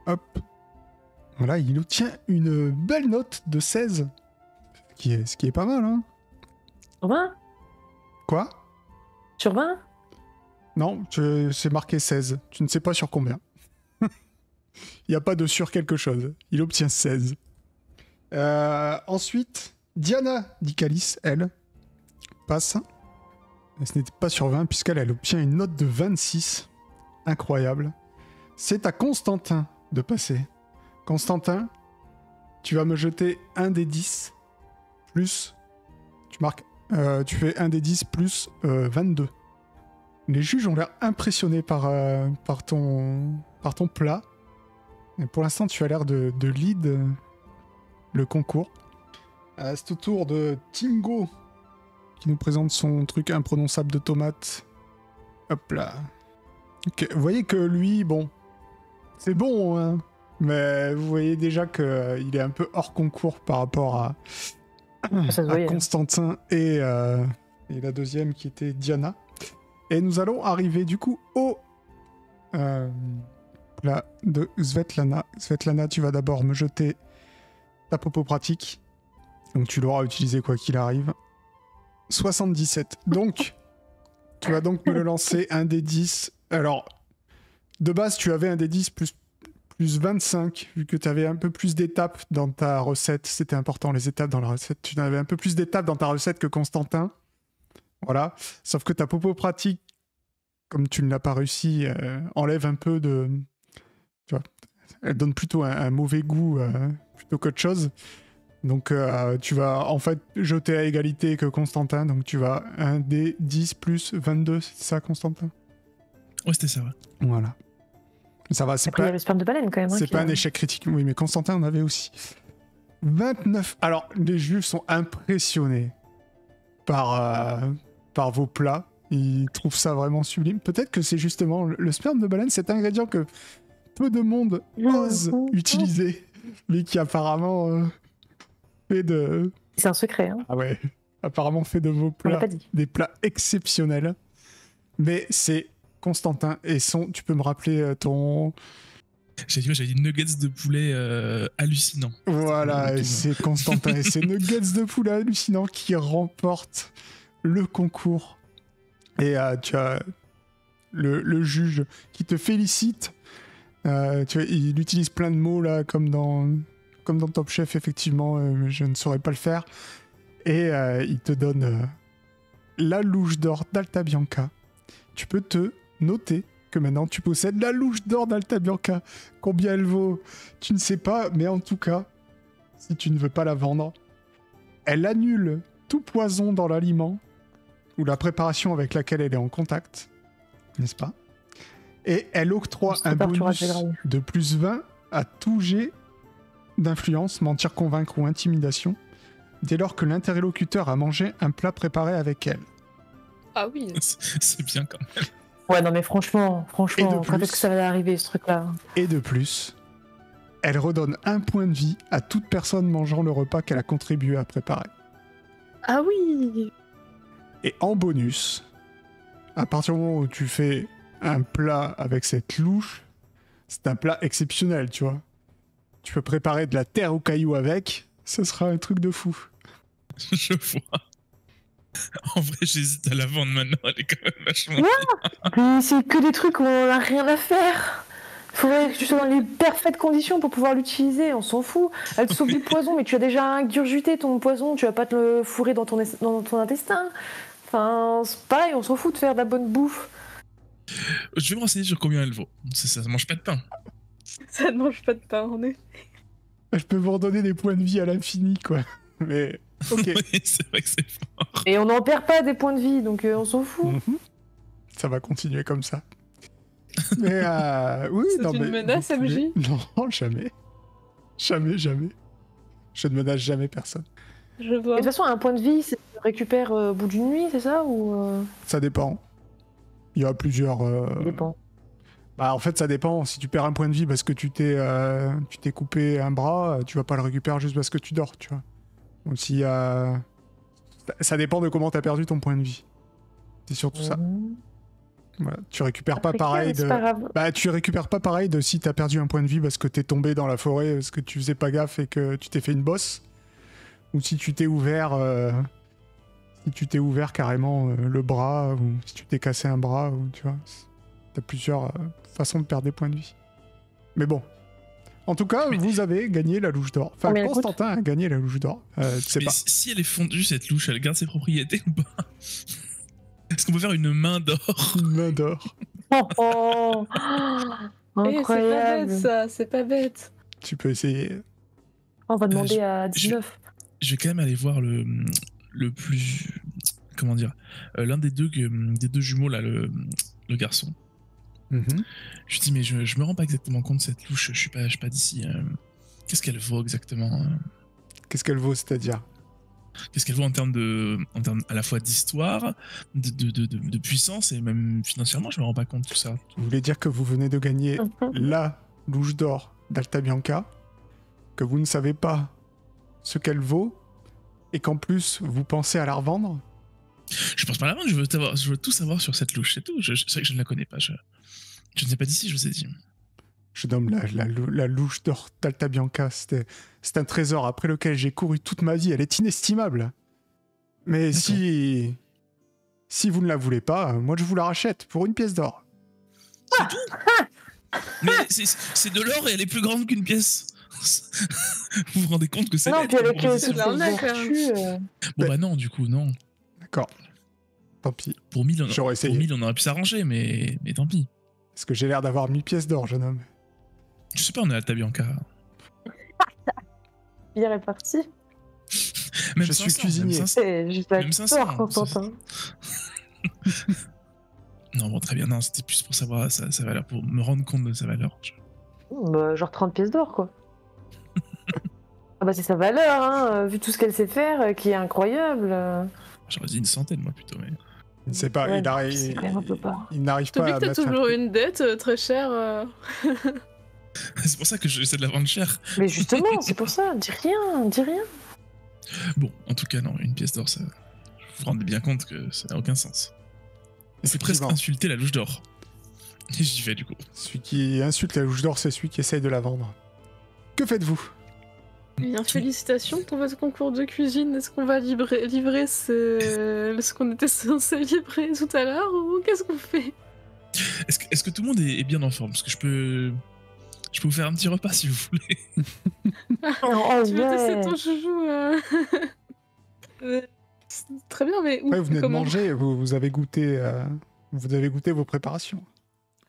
S1: Hop. Voilà, il obtient une belle note de 16. Ce qui est pas mal, hein.
S4: Sur 20 ?
S1: Quoi?
S4: Sur 20 ?
S1: Non, c'est marqué 16. Tu ne sais pas sur combien. Il n'y a pas de sur quelque chose. Il obtient 16. Ensuite, Diana Di Calis, elle, passe. Et ce n'était pas sur 20, puisqu'elle obtient une note de 26. Incroyable. C'est à Constantin de passer. Constantin, tu vas me jeter un des 10, plus... Tu fais un des 10 plus 22. Les juges ont l'air impressionnés par ton plat. Et pour l'instant, tu as l'air de lead le concours. C'est au tour de Tingo qui nous présente son truc imprononçable de tomate. Hop là. Okay. Vous voyez que lui, bon, c'est bon, hein, mais vous voyez déjà qu'il est un peu hors concours par rapport à Constantin et la deuxième qui était Diana. Et nous allons arriver du coup au plat de Svetlana. Svetlana, tu vas d'abord me jeter ta popo pratique. Donc tu l'auras utilisé quoi qu'il arrive. 77. Donc, tu vas donc me le lancer un des 10. Alors, de base, tu avais un des 10 plus 25, vu que tu avais un peu plus d'étapes dans ta recette. C'était important, les étapes dans la recette. Tu avais un peu plus d'étapes dans ta recette que Constantin. Voilà. Sauf que ta popo pratique, comme tu ne l'as pas réussi, enlève un peu de... Tu vois, elle donne plutôt un mauvais goût plutôt qu'autre chose. Donc tu vas en fait jeter à égalité que Constantin. Donc tu vas un des 10 plus 22, c'est ça Constantin?
S3: Ouais, c'était ça, ouais.
S1: Voilà. Ça va, c'est
S4: après, il y a le sperme de baleine quand même.
S1: C'est pas un échec critique. Oui, mais Constantin en avait aussi. 29. Alors, les juifs sont impressionnés par vos plats. Ils trouvent ça vraiment sublime. Peut-être que c'est justement le sperme de baleine, cet ingrédient que peu de monde ose utiliser, mais qui apparemment fait de...
S4: C'est un secret, hein.
S1: Ah ouais, apparemment fait de vos plats des plats exceptionnels. Mais c'est Constantin et tu peux me rappeler ton...
S3: J'ai dit nuggets de poulet hallucinant.
S1: Voilà, et c'est Constantin et c'est nuggets de poulet hallucinant qui remporte le concours. Et tu as le juge qui te félicite. Tu vois, il utilise plein de mots là, comme dans Top Chef, effectivement, mais je ne saurais pas le faire. Et il te donne la louche d'or d'Alta Bianca. Tu peux te noter que maintenant tu possèdes la louche d'or d'Alta Bianca. Combien elle vaut, tu ne sais pas, mais en tout cas, si tu ne veux pas la vendre, elle annule tout poison dans l'aliment ou la préparation avec laquelle elle est en contact, n'est-ce pas? Et elle octroie un bonus de plus 20 à tout jet d'influence, mentir, convaincre ou intimidation, dès lors que l'interlocuteur a mangé un plat préparé avec elle.
S2: Ah oui.
S3: C'est bien quand même.
S4: Ouais, non mais franchement, quand est-ce que ça va arriver ce truc-là?
S1: Et de plus, elle redonne un point de vie à toute personne mangeant le repas qu'elle a contribué à préparer.
S2: Ah oui.
S1: Et en bonus, à partir du moment où tu fais un plat avec cette louche, c'est un plat exceptionnel, tu vois. Tu peux préparer de la terre aux cailloux avec, ce sera un truc de fou.
S3: Je vois. En vrai, j'hésite à la vendre maintenant, elle est quand même vachement...
S4: Mais c'est que des trucs où on n'a rien à faire. Il faudrait que tu sois dans les parfaites conditions pour pouvoir l'utiliser, on s'en fout. Elle te sauve du poison, mais tu as déjà ingurgité ton poison, tu vas pas te le fourrer dans ton intestin. Enfin, c'est pareil, on s'en fout de faire de la bonne bouffe.
S3: Je vais me renseigner sur combien elle vaut. Ça mange pas de pain.
S2: Ça ne mange pas de pain, on est.
S1: Je peux vous redonner des points de vie à l'infini, quoi. Mais, ok.
S3: Oui, c'est vrai que c'est fort.
S4: Et on n'en perd pas des points de vie, donc on s'en fout.
S1: Mhm. Ça va continuer comme ça. Mais, oui,
S2: C'est
S1: non,
S2: une
S1: mais
S2: menace,
S1: vous pouvez-
S2: MJ?
S1: Non, jamais. Jamais, jamais. Je ne menace jamais personne.
S2: Je
S4: Et de
S2: vois.
S4: toute façon, un point de vie, c'est récupère au bout d'une nuit, c'est ça ou
S1: Ça dépend. Il y a plusieurs...
S4: Ça dépend.
S1: Bah, en fait, ça dépend. Si tu perds un point de vie parce que tu t'es coupé un bras, tu vas pas le récupérer juste parce que tu dors, tu vois. Donc, si, ça dépend de comment t'as perdu ton point de vie. C'est surtout ça. Voilà. Tu récupères pas
S4: Très clair,
S1: pareil
S4: mais
S1: de...
S4: c'est pas grave.
S1: Bah, tu récupères pas pareil de si t'as perdu un point de vie parce que t'es tombé dans la forêt, parce que tu faisais pas gaffe et que tu t'es fait une bosse. Ou si tu t'es ouvert... Si tu t'es ouvert carrément le bras, ou si tu t'es cassé un bras, ou tu vois. T'as plusieurs façons de perdre des points de vie. Mais bon. En tout cas,
S3: Mais-
S1: vous avez gagné la louche d'or. Enfin,
S4: Combien elle coûte
S1: Constantin a gagné la louche d'or. Tu sais
S3: Mais
S1: pas.
S3: si elle est fondue, cette louche, elle garde ses propriétés ou pas? Est-ce qu'on peut faire une main d'or?
S1: Une main d'or.
S4: Oh, oh.
S2: Eh, c'est pas
S4: Incroyable.
S2: bête, ça, c'est pas bête.
S1: Tu peux essayer.
S4: On va demander
S3: je-
S4: à 19.
S3: Je vais quand même aller voir le plus. Comment dire? L'un des deux jumeaux, là, le garçon.
S1: Mhm.
S3: Je lui dis, mais je me rends pas exactement compte de cette louche, je suis pas d'ici. Qu'est-ce qu'elle vaut exactement?
S1: Qu'est-ce qu'elle vaut, c'est-à-dire?
S3: Qu'est-ce qu'elle vaut en termes à la fois d'histoire, de puissance et même financièrement? Je me rends pas compte de tout ça.
S1: Vous voulez dire que vous venez de gagner la louche d'or d'Alta Bianca, que vous ne savez pas ce qu'elle vaut, et qu'en plus, vous pensez à la revendre?
S3: Je pense pas la vendre, je veux tout savoir sur cette louche, c'est tout. C'est vrai que je ne la connais pas. Je ne sais pas d'ici, je vous ai dit.
S1: Je nomme la louche d'or d'Alta Bianca. C'est un trésor après lequel j'ai couru toute ma vie. Elle est inestimable. Mais si vous ne la voulez pas, moi je vous la rachète pour 1 pièce d'or.
S3: C'est tout. Mais c'est de l'or et elle est plus grande qu'une pièce. Vous vous rendez compte que c'est
S4: Non,
S3: bête
S4: puis avec
S3: comme
S4: le
S3: proposition.
S2: de l'arnaque,
S4: vertu,
S3: Bon bah non, du coup, non.
S1: D'accord. Tant pis.
S3: Pour 1000,
S1: J'aurais essayé.
S3: on aurait pu s'arranger, mais tant pis.
S1: Parce que j'ai l'air d'avoir 1000 pièces d'or, jeune homme.
S3: Je sais pas, on est à Alta Bianca.
S4: bien réparti.
S3: Même
S1: Je suis
S3: 500,
S1: cuisinier.
S3: même 500.
S4: C'est juste
S3: Même 500,
S4: d'accord, Constantin.
S3: Non, bon, très bien. Non, c'était plus pour savoir sa valeur, pour me rendre compte de sa valeur.
S4: Bah, genre 30 pièces d'or, quoi. Ah bah c'est sa valeur, hein, vu tout ce qu'elle sait faire, qui est incroyable.
S3: J'aurais dit une centaine, moi, plutôt. Mais...
S1: Je ne sais pas,
S4: Ouais,
S1: il arrive-
S4: c'est quand même un peu pas.
S1: il n'arrive
S2: T'oublies
S1: pas à
S2: que t'as
S1: mettre un
S2: toujours
S1: prix.
S2: une dette très chère.
S3: c'est pour ça que j'essaie de la vendre cher.
S4: Mais justement, c'est pour ça, dis rien, dis rien.
S3: Bon, en tout cas, non, une pièce d'or, ça... vous vous rendez bien compte que ça n'a aucun sens. C'est presque
S1: Effectivement.
S3: insulter la louche d'or. Et j'y vais, du coup.
S1: Celui qui insulte la louche d'or, c'est celui qui essaye de la vendre. Que faites-vous?
S2: Bien, félicitations pour votre concours de cuisine. Est-ce qu'on va livrer ce qu'on était censé livrer tout à l'heure ou qu'est-ce qu'on fait?
S3: Est-ce que tout le monde est bien en forme? Parce que je peux vous faire un petit repas si vous voulez.
S4: Oh,
S2: Tu veux tester
S4: ouais.
S2: ton chouchou Très bien, mais où
S1: Ouais, vous venez de
S2: comment
S1: manger, vous avez goûté vos préparations.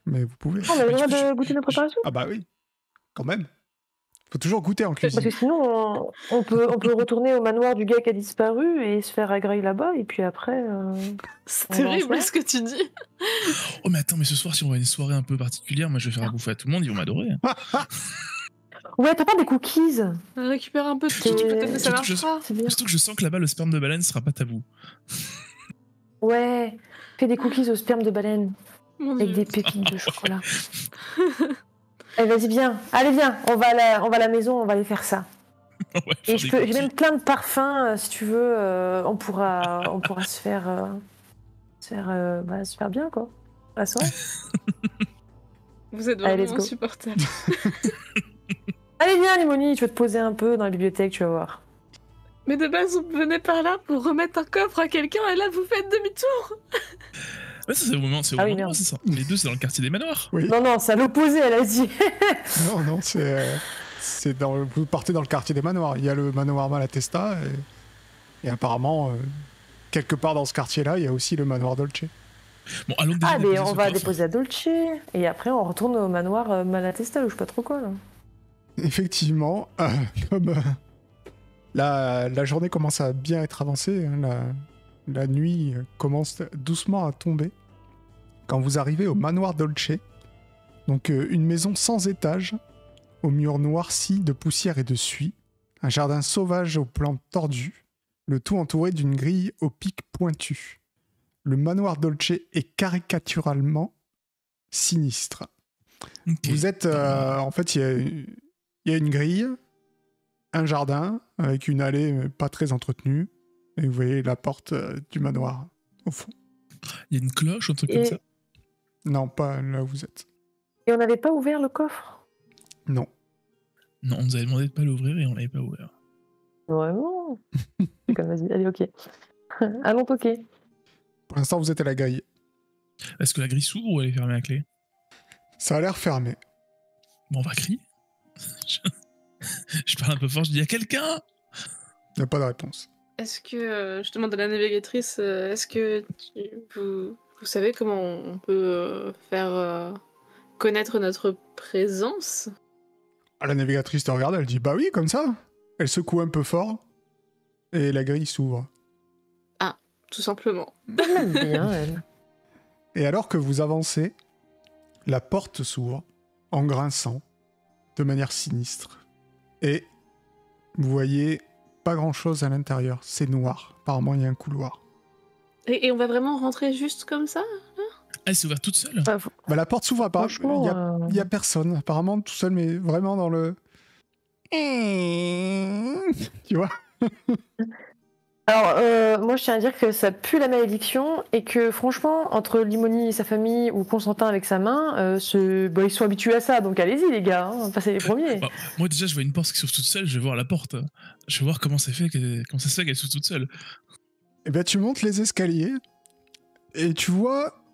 S1: Mais vous pouvez.
S4: On a le
S3: Mais
S4: droit
S3: tu peux-
S4: de goûter nos préparations.
S1: Ah bah oui, quand même. Faut toujours goûter en
S4: Parce
S1: cuisine.
S4: que sinon, on peut retourner au manoir du gars qui a disparu et se faire agréer là-bas, et puis après...
S2: C'est
S4: On va en
S2: terrible
S4: faire
S2: ce que tu dis.
S3: Oh, mais attends, mais ce soir, si on va à une soirée un peu particulière, moi je vais faire à bouffer à tout le monde, ils vont m'adorer.
S4: Ouais, t'as pas des cookies?
S2: Récupère un peu de
S4: C'est-
S2: tout, peut-être que ça
S3: Surtout que je-
S2: marchera.
S4: C'est bien.
S3: Surtout que je sens que là-bas, le sperme de baleine sera pas tabou.
S4: Ouais, fais des cookies au sperme de baleine,
S2: Mon
S4: avec
S2: Dieu.
S4: des pépites de chocolat. Allez, vas-y, viens. Allez, viens, on va à la maison, on va aller faire ça.
S3: Ouais,
S4: Et
S3: faire des
S4: j'ai même
S3: cookies.
S4: plein de parfums, si tu veux, on pourra se faire bien, quoi. À soir.
S2: Vous êtes
S4: Allez,
S2: vraiment
S4: let's go.
S2: insupportable.
S4: Allez, viens, Limoni, tu vas te poser un peu dans la bibliothèque, tu vas voir.
S2: Mais de base, vous venez par là pour remettre un coffre à quelqu'un et là, vous faites demi-tour.
S3: Ouais, ça, c'est au moment,
S4: Ah oui,
S3: moment,
S4: merde.
S3: c'est ça. Les deux, c'est dans le quartier des manoirs.
S1: Oui.
S4: Non, c'est à l'opposé, elle a dit.
S1: Non, c'est vous partez dans le quartier des manoirs. Il y a le manoir Malatesta et apparemment quelque part dans ce quartier-là, il y a aussi le manoir Dolce.
S3: Bon, allons déjà
S4: Ah, mais
S3: déposer
S4: on
S3: ce
S4: va
S3: coffre.
S4: déposer à Dolce. Et après, on retourne au manoir Malatesta ou je sais pas trop quoi, là.
S1: Effectivement, comme la journée commence à bien être avancée, hein, la nuit commence doucement à tomber. Quand vous arrivez au manoir Dolce, donc une maison sans étage, aux murs noircis de poussière et de suie, un jardin sauvage aux plantes tordues, le tout entouré d'une grille au pic pointu. Le manoir Dolce est caricaturalement sinistre.
S3: Ok.
S1: Vous êtes... en fait, il y a une grille, un jardin avec une allée pas très entretenue, et vous voyez la porte du manoir au fond.
S3: Il y a une cloche ou un truc comme ça?
S1: Non, pas là où vous êtes.
S4: Et on n'avait pas ouvert le coffre.
S1: Non.
S3: Non, on nous avait demandé de pas l'ouvrir et on l'avait pas ouvert.
S4: Vraiment. D'accord, vas-y, allez, ok. Allons toquer.
S1: Pour l'instant, vous êtes à la grille.
S3: Est-ce que la grille s'ouvre ou elle est fermée à clé?
S1: Ça a l'air fermé.
S3: Bon, on va crier. Je parle un peu fort, je dis à quelqu'un.
S1: Il n'y a pas de réponse.
S2: Est-ce que, je demande à la navigatrice, est-ce que vous savez comment on peut faire connaître notre présence?
S1: Ah, la navigatrice te regarde, elle dit bah oui, comme ça. Elle secoue un peu fort et la grille s'ouvre.
S2: Tout simplement.
S4: Elle l'aime bien, elle.
S1: Et alors que vous avancez, la porte s'ouvre en grinçant de manière sinistre. Et vous voyez pas grand-chose à l'intérieur. C'est noir. Apparemment, il y a un couloir.
S2: Et on va vraiment rentrer juste comme ça?
S3: Elle s'est ouverte toute seule.
S4: Bah,
S1: Bah, la porte s'ouvre pas.
S4: franchement,
S1: Il y a personne. Apparemment, tout seul, mais vraiment dans le... Tu vois?
S4: Alors, moi, je tiens à dire que ça pue la malédiction et que, franchement, entre Limoni et sa famille ou Constantin avec sa main, ils sont habitués à ça. Donc, allez-y, les gars, hein, passez les premiers.
S3: Bah, moi déjà je vois une porte qui s'ouvre toute seule, je vais voir la porte. Je vais voir comment ça se fait qu'elle s'ouvre toute seule.
S1: Eh bien, tu montes les escaliers et tu vois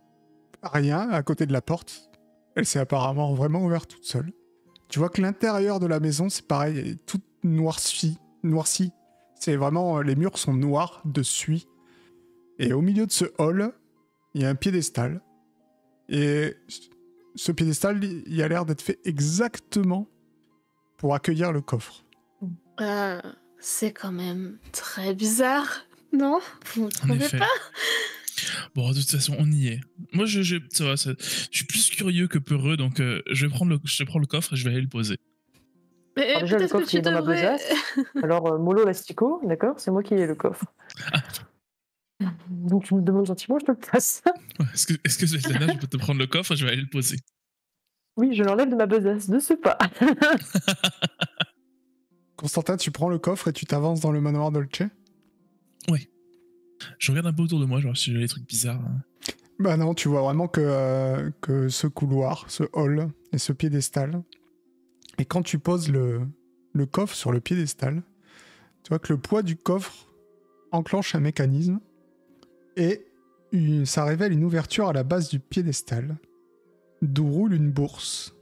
S1: rien à côté de la porte. Elle s'est apparemment vraiment ouverte toute seule. Tu vois que l'intérieur de la maison, c'est pareil, elle est toute noircie. C'est vraiment... Les murs sont noirs de suie. Et au milieu de ce hall, il y a un piédestal. Et ce piédestal, il a l'air d'être fait exactement pour accueillir le coffre.
S2: C'est quand même très bizarre, non? Vous ne
S3: En
S2: trouvez
S3: effet.
S2: pas?
S3: Bon, de toute façon, on y est. Moi, ça va, je suis plus curieux que peureux, donc je prends le coffre et je vais aller le poser.
S2: Mais
S4: Alors, déjà, le
S2: peut-être que
S4: coffre, il
S2: tu
S4: est dans ma
S2: devrais...
S4: besace. Alors, mollo l'astico, d'accord? C'est moi qui ai le coffre. Donc, tu me demandes gentiment, je te le passe.
S3: Ouais, est-ce que Svetlana, je peux te prendre le coffre et je vais aller le poser?
S4: Oui, je l'enlève de ma besace, de ce pas.
S1: Constantin, tu prends le coffre et tu t'avances dans le manoir Dolce?
S3: Je regarde un peu autour de moi, genre si j'ai des trucs bizarres. Hein.
S1: Bah non, tu vois vraiment que ce couloir, ce hall et ce piédestal. Et quand tu poses le coffre sur le piédestal, tu vois que le poids du coffre enclenche un mécanisme et ça révèle une ouverture à la base du piédestal, d'où roule une bourse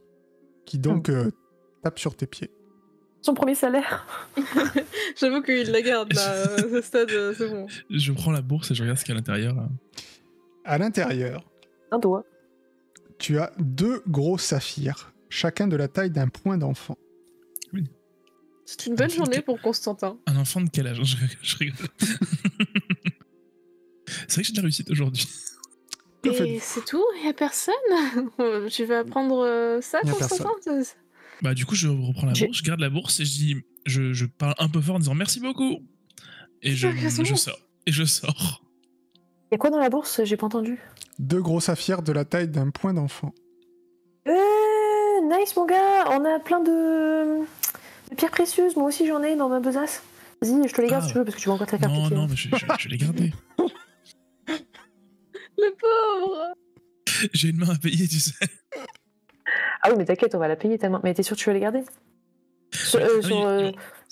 S1: qui donc tape sur tes pieds.
S4: Son premier salaire.
S2: J'avoue qu'il la garde, là, à ce stade, c'est bon.
S3: Je prends la bourse et je regarde ce qu'il y a à l'intérieur. Là.
S1: À l'intérieur,
S4: Un doigt.
S1: tu as 2 gros saphirs, chacun de la taille d'un poing d'enfant.
S2: C'est une bonne journée pour Constantin.
S3: Un enfant de quel âge? Je rigole. C'est vrai que j'ai de la réussite aujourd'hui.
S1: Que
S2: Et
S1: faites-vous?
S2: c'est tout? Y a personne? Tu vas prendre ça,
S1: Y a
S2: Constantin?
S3: Bah du coup, je reprends la
S4: J'ai-
S3: bourse, je garde la bourse et je parle un peu fort en disant merci beaucoup. Et je sors. Et je sors.
S4: Y a quoi dans la bourse? J'ai pas entendu.
S1: 2 gros saphirs de la taille d'un poing d'enfant.
S4: Nice, mon gars. On a plein de pierres précieuses. Moi aussi, j'en ai dans ma besace. Vas-y, je te les garde
S3: Ah.
S4: si tu veux, parce que tu vas encore te la faire
S3: Non,
S4: piquer.
S3: non, mais je vais les garder.
S2: Le pauvre!
S3: J'ai une main à payer, tu sais.
S4: Ah oui, mais t'inquiète, on va la payer ta main. Mais t'es sûr que tu vas les garder?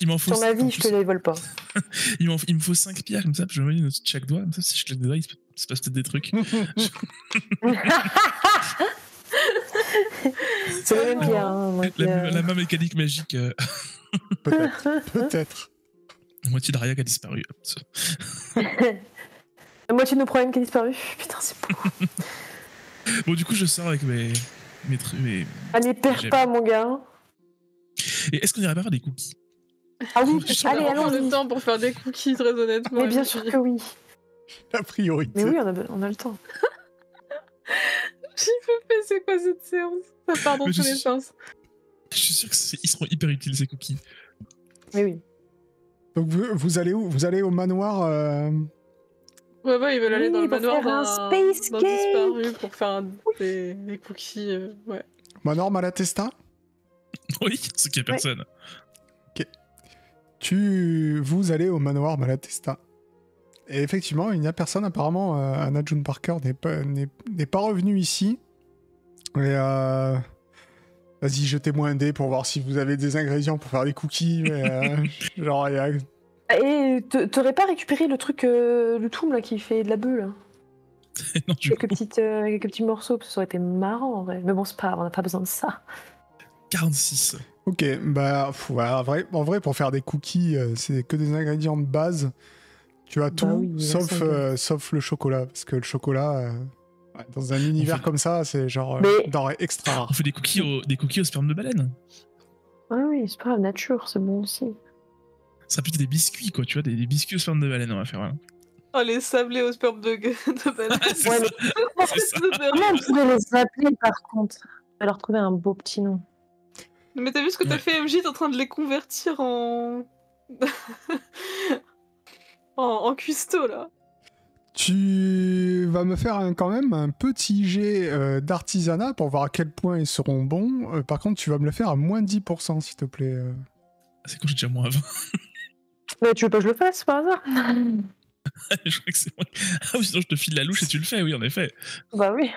S3: Il m'en faut
S4: Sur ma
S3: cinq, en
S4: vie, je
S3: plus.
S4: te les vole pas.
S3: Il me faut 5 pierres comme ça, puis je me mets une de chaque doigt, comme ça, si je claque des doigts, il se passe peut-être des trucs.
S4: C'est les mêmes pierres. Hein, donc,
S3: La main mécanique magique,
S1: Peut-être. Peut-être.
S3: la moitié de Ryak a disparu.
S4: La moitié de nos problèmes qui a disparu. Putain, c'est beaucoup.
S3: Bon, du coup, je sors avec mes
S4: Allez, perds
S3: J'aime.
S4: pas, mon gars.
S3: Et est-ce qu'on irait pas faire des cookies?
S4: Ah oui,
S3: Je
S4: allez,
S2: On a
S4: allons-y.
S2: le temps pour faire des cookies, très honnêtement.
S4: Mais bien sûr que oui.
S1: La priorité.
S4: Mais oui, on a le temps.
S2: J'ai fait, c'est quoi cette séance? Ça part dans
S3: Mais
S2: tous
S3: je
S2: les
S3: suis-
S2: sens.
S3: Je suis sûr qu'ils seront hyper utiles, ces cookies.
S4: Mais oui.
S1: Donc vous allez où? Vous allez au manoir
S2: Ouais, ils veulent aller
S4: Oui,
S2: dans le
S4: pour
S2: manoir
S4: faire un
S2: d'un
S4: space
S2: disparu pour faire des cookies. Ouais.
S1: Manoir Malatesta?
S3: Oui, ce qu'il y a personne.
S1: Vous allez au manoir Malatesta. Et effectivement, il n'y a personne. Apparemment, Anna June Parker n'est pas revenue ici. Et vas-y, jetez-moi un dé pour voir si vous avez des ingrédients pour faire des cookies. Mais, genre, il y a...
S4: Et t'aurais pas récupéré le truc, le toum là qui fait de la bulle?
S3: Non, du coup,
S4: Quelques petits morceaux, ça aurait été marrant en vrai. Mais bon, c'est pas grave, on n'a pas besoin de ça.
S3: 46.
S1: Ok, bah, ouais, en vrai, pour faire des cookies, c'est que des ingrédients de base. Tu as tout,
S4: oui,
S1: sauf le chocolat. Parce que le chocolat, ouais, dans un univers comme ça, c'est genre
S4: Mais-
S1: denrée extra rare.
S3: On fait des cookies au sperme de baleine.
S4: Ah oui, c'est pas grave, nature, c'est bon aussi.
S3: Ça sera plutôt des biscuits, quoi, tu vois, des biscuits au sperme de baleine, on va faire. Voilà.
S2: Oh, les sablés au sperme de banane.
S3: C'est
S4: Ouais,
S3: ça. C'est ça.
S4: Comment on pourrait les appeler par contre? On va leur trouver un beau petit nom.
S2: Mais t'as vu ce que t'as
S3: Ouais.
S2: fait, MJ? T'es en train de les convertir en... en cuistot, là.
S1: Tu vas me faire quand même un petit jet d'artisanat pour voir à quel point ils seront bons. Par contre, tu vas me le faire à moins 10%, s'il te plaît.
S3: C'est quand j'ai déjà moins 20.
S4: Mais tu veux pas que je le fasse par hasard?
S3: Je crois que c'est moi. Ah oui, sinon je te file la louche et tu le fais, oui, en effet.
S4: Bah oui.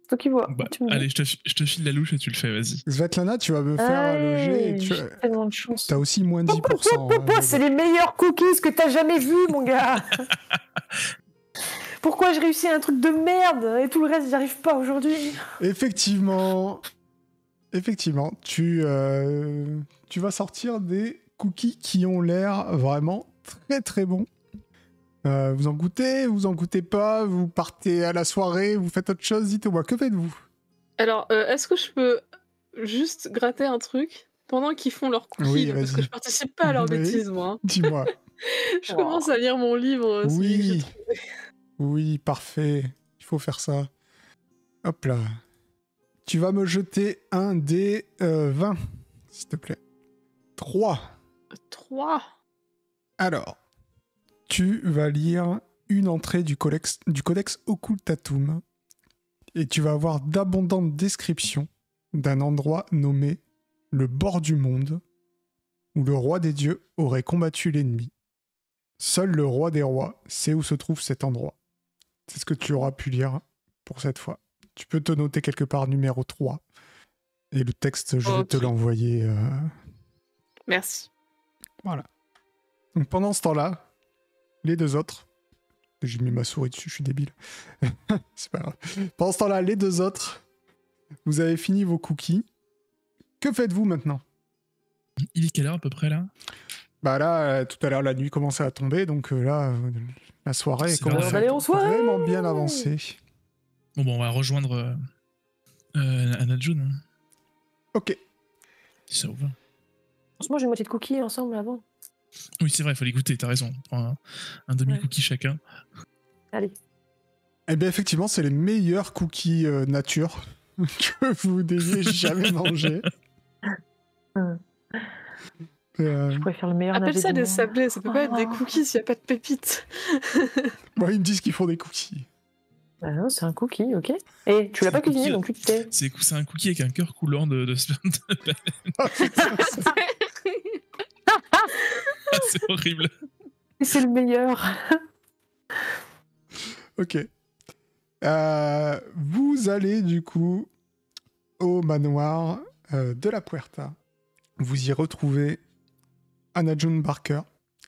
S4: C'est toi qui vois.
S3: Bah,
S4: Tu me dis.
S3: allez, je te file la louche et tu le fais, vas-y.
S1: Svetlana, tu vas me faire le jet. Et
S4: J'ai tellement de chance.
S1: T'as aussi moins 10%.
S4: C'est les meilleurs cookies que t'as jamais vus, mon gars. Pourquoi je réussis un truc de merde et tout le reste, j'y arrive pas aujourd'hui?
S1: Effectivement, tu vas sortir des cookies qui ont l'air vraiment très très bons. Vous en goûtez pas, vous partez à la soirée, vous faites autre chose, dites-moi, que faites-vous?
S2: Alors, est-ce que je peux juste gratter un truc pendant qu'ils font leurs cookies?
S1: Oui,
S2: là, parce
S1: vas-y.
S2: que je participe pas à leurs
S1: Oui.
S2: bêtises, moi. Hein.
S1: Dis-moi.
S2: Je commence à lire mon livre. celui que j'ai
S1: Oui,
S2: trouvé.
S1: oui, parfait, il faut faire ça. Hop là. Tu vas me jeter un des 20, s'il te plaît. 3.
S2: 3.
S1: Alors, tu vas lire une entrée du codex Occultatum et tu vas avoir d'abondantes descriptions d'un endroit nommé le bord du monde où le roi des dieux aurait combattu l'ennemi. Seul le roi des rois sait où se trouve cet endroit. C'est ce que tu auras pu lire pour cette fois. Tu peux te noter quelque part numéro 3 et le texte, je vais te
S2: Ok.
S1: l'envoyer.
S2: Merci.
S1: Voilà. Donc pendant ce temps-là, les deux autres... J'ai mis ma souris dessus, je suis débile. C'est pas grave. Pendant ce temps-là, les deux autres, vous avez fini vos cookies. Que faites-vous maintenant?
S3: Il est quelle heure à peu près là?
S1: Bah là, tout à l'heure, la nuit commençait à tomber, donc là, la soirée
S3: C'est
S1: commence
S3: l'heure
S1: à
S4: d'aller en soirée.
S1: vraiment bien avancer.
S3: Bon, on va rejoindre Anna June, hein,
S1: Ok.
S3: si ça vous va.
S4: On se mange une moitié de cookies ensemble avant.
S3: Oui, c'est vrai, il faut les goûter, t'as raison. On prend un demi-cookie chacun.
S4: Allez.
S1: Eh bien, effectivement, c'est les meilleurs cookies nature que vous n'ayez jamais mangé.
S4: Je pourrais faire le meilleur
S2: Appelle
S4: navet
S2: ça
S4: du
S2: des
S4: monde.
S2: sablés, ça peut pas être des
S4: Ah.
S2: cookies s'il n'y a pas de pépites.
S1: Moi, ils me disent qu'ils font des cookies.
S4: Bah non, c'est un cookie, ok. Et tu l'as pas
S3: C'est un
S4: cuisiné,
S3: cookie,
S4: donc tu te tais.
S3: C'est un cookie avec un cœur coulant de sperme de baleine.
S1: Ah, putain,
S3: Ah, c'est horrible.
S4: Et c'est le meilleur.
S1: Ok. Vous allez du coup au manoir de la Puerta. Vous y retrouvez Anna June Barker.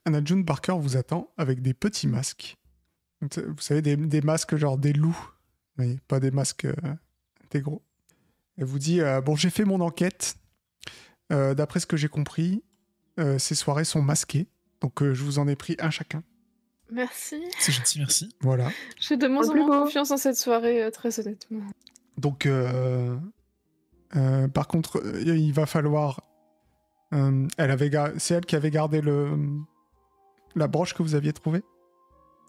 S1: Anna June Barker vous attend avec des petits masques. Vous savez, des masques genre des loups. Vous voyez, pas des masques intégraux. Elle vous dit bon, j'ai fait mon enquête. D'après ce que j'ai compris, ces soirées sont masquées. Donc je vous en ai pris un chacun.
S2: Merci.
S3: C'est gentil, merci.
S1: Voilà.
S2: J'ai de moins en
S4: plus
S2: moins
S4: beau.
S2: confiance en cette soirée, très honnêtement.
S1: Donc, par contre, il va falloir... c'est elle qui avait gardé la broche que vous aviez trouvée?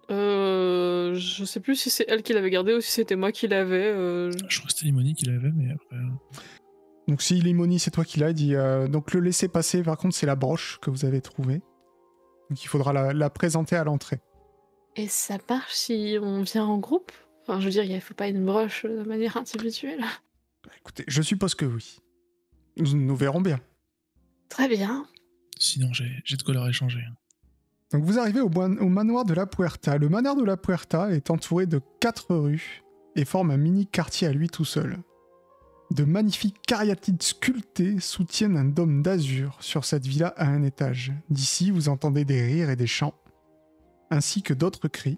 S2: Je sais plus si c'est elle qui l'avait gardée ou si c'était moi qui l'avais.
S3: Je crois que c'était Limoni qui l'avait, mais après.
S1: Donc si Limoni, c'est toi qui l'as, dit... donc le laisser passer, par contre, c'est la broche que vous avez trouvée. Donc il faudra la présenter à l'entrée.
S2: Et ça marche si on vient en groupe? Enfin, je veux dire, il ne faut pas une broche de manière individuelle.
S1: Écoutez, je suppose que oui. Nous verrons bien.
S2: Très bien.
S3: Sinon, j'ai de quoi leur échanger.
S1: Donc vous arrivez au manoir de la Puerta. Le manoir de la Puerta est entouré de 4 rues et forme un mini quartier à lui tout seul. De magnifiques cariatides sculptées soutiennent un dôme d'azur sur cette villa à un étage. D'ici, vous entendez des rires et des chants, ainsi que d'autres cris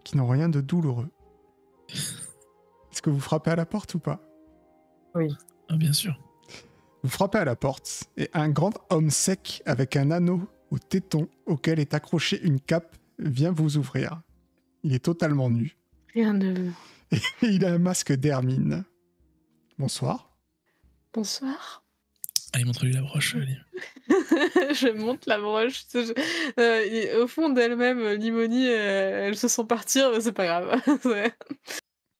S1: qui n'ont rien de douloureux. Est-ce que vous frappez à la porte ou pas?
S3: Ah, bien sûr.
S1: Vous frappez à la porte et un grand homme sec avec un anneau au téton auquel est accrochée une cape vient vous ouvrir. Il est totalement nu
S2: Rien de...
S1: et il a un masque d'hermine. Bonsoir.
S2: Bonsoir.
S3: Allez, montre-lui la broche, Ali.
S2: Je monte la broche. Au fond d'elle-même, Limoni, elle se sent partir, mais c'est pas grave. Ouais.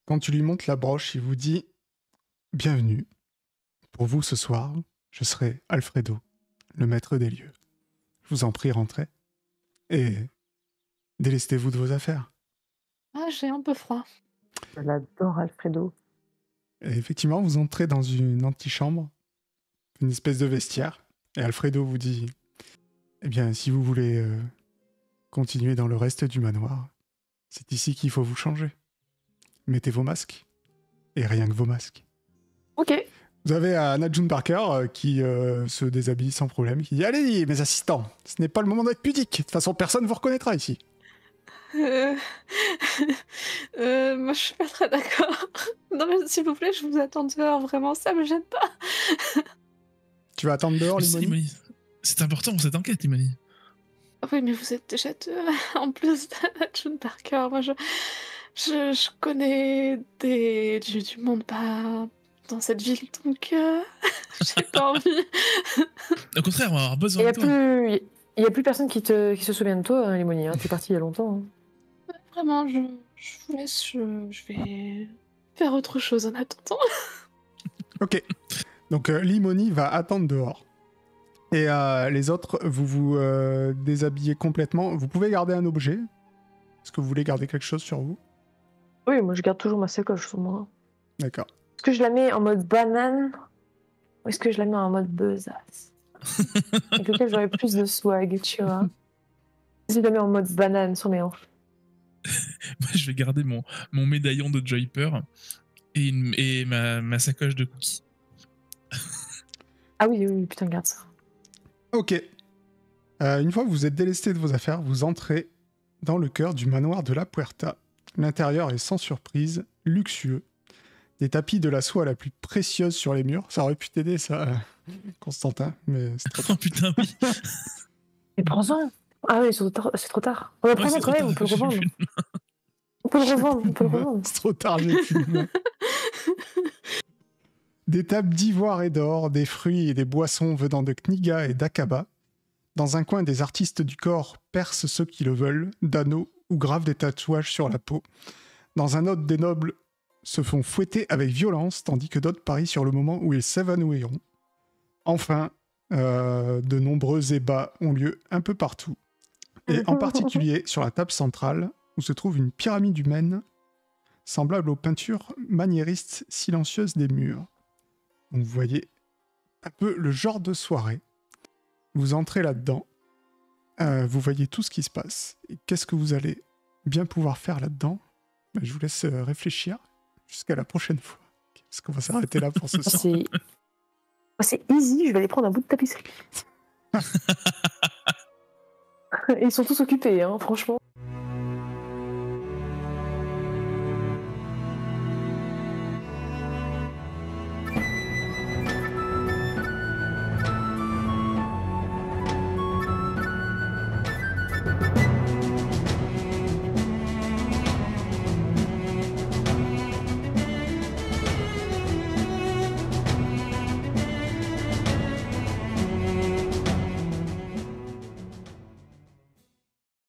S1: Quand tu lui montres la broche, il vous dit « Bienvenue. Pour vous ce soir, je serai Alfredo, le maître des lieux. Je vous en prie, rentrez. Et délestez-vous de vos affaires.
S2: Ah, j'ai un peu froid.
S4: Je l'adore, Alfredo. »
S1: Et effectivement, vous entrez dans une antichambre, une espèce de vestiaire, et Alfredo vous dit « Eh bien, si vous voulez continuer dans le reste du manoir, c'est ici qu'il faut vous changer. Mettez vos masques, et rien que vos masques. »
S4: Ok.
S1: Vous avez Anna June Parker qui se déshabille sans problème, qui dit « Allez, mes assistants, ce n'est pas le moment d'être pudique. De toute façon, personne ne vous reconnaîtra ici.
S2: Moi, je suis pas très d'accord. Non, mais s'il vous plaît, je vous attends dehors, vraiment, ça me gêne pas. »
S1: Tu vas attendre dehors,
S3: Mais c'est,
S1: Limoni?
S3: Limoni. C'est important pour cette enquête, Limoni.
S2: Oui, mais vous êtes déjà deux. En plus d'Anna June Parker, moi, je connais du monde pas dans cette ville, donc j'ai pas envie.
S3: Au contraire, on va avoir
S4: Il
S3: besoin
S4: y a
S3: de toi.
S4: il y a plus personne qui se souvient de toi, hein, Limoni. Hein. T'es parti il y a longtemps. Hein.
S2: Vraiment, je vous laisse, je vais faire autre chose en attendant.
S1: Ok. Donc Limoni va attendre dehors. Et les autres, vous vous déshabillez complètement. Vous pouvez garder un objet. Est-ce que vous voulez garder quelque chose sur vous?
S4: Oui, moi je garde toujours ma sacoche sur moi.
S1: D'accord.
S4: Est-ce que je la mets en mode banane ou est-ce que je la mets en mode besace? Avec lequel j'aurais plus de swag, tu vois. Si je la mets en mode banane sur mes hanches.
S3: Moi, je vais garder mon médaillon de Joyper et ma sacoche de cookies.
S4: Ah oui, oui, putain, garde ça.
S1: Ok. Une fois que vous êtes délesté de vos affaires, vous entrez dans le cœur du manoir de la Puerta. L'intérieur est sans surprise, luxueux. Des tapis de la soie la plus précieuse sur les murs. Ça aurait pu t'aider, ça, Constantin, mais c'est trop tard.
S3: Oh putain, oui.
S4: Mais prends-en. Ah oui, c'est trop tard. On va prendre quand même, on peut le revendre. On peut le revendre.
S1: C'est trop tard, j'ai plus de mots. Des tables d'ivoire et d'or, des fruits et des boissons venant de Kniga et d'Akaba. Dans un coin, des artistes du corps percent ceux qui le veulent, d'anneaux ou gravent des tatouages sur la peau. Dans un autre, des nobles se font fouetter avec violence, tandis que d'autres parient sur le moment où ils s'évanouiront. Enfin, de nombreux ébats ont lieu un peu partout. Et en particulier sur la table centrale, où se trouve une pyramide humaine semblable aux peintures maniéristes silencieuses des murs. Donc vous voyez un peu le genre de soirée. Vous entrez là-dedans, vous voyez tout ce qui se passe. Et qu'est-ce que vous allez bien pouvoir faire là-dedans? Je vous laisse réfléchir jusqu'à la prochaine fois. Parce qu'on va s'arrêter là pour ce soir.
S4: C'est easy, je vais aller prendre un bout de tapisserie. Et ils sont tous occupés, hein, franchement.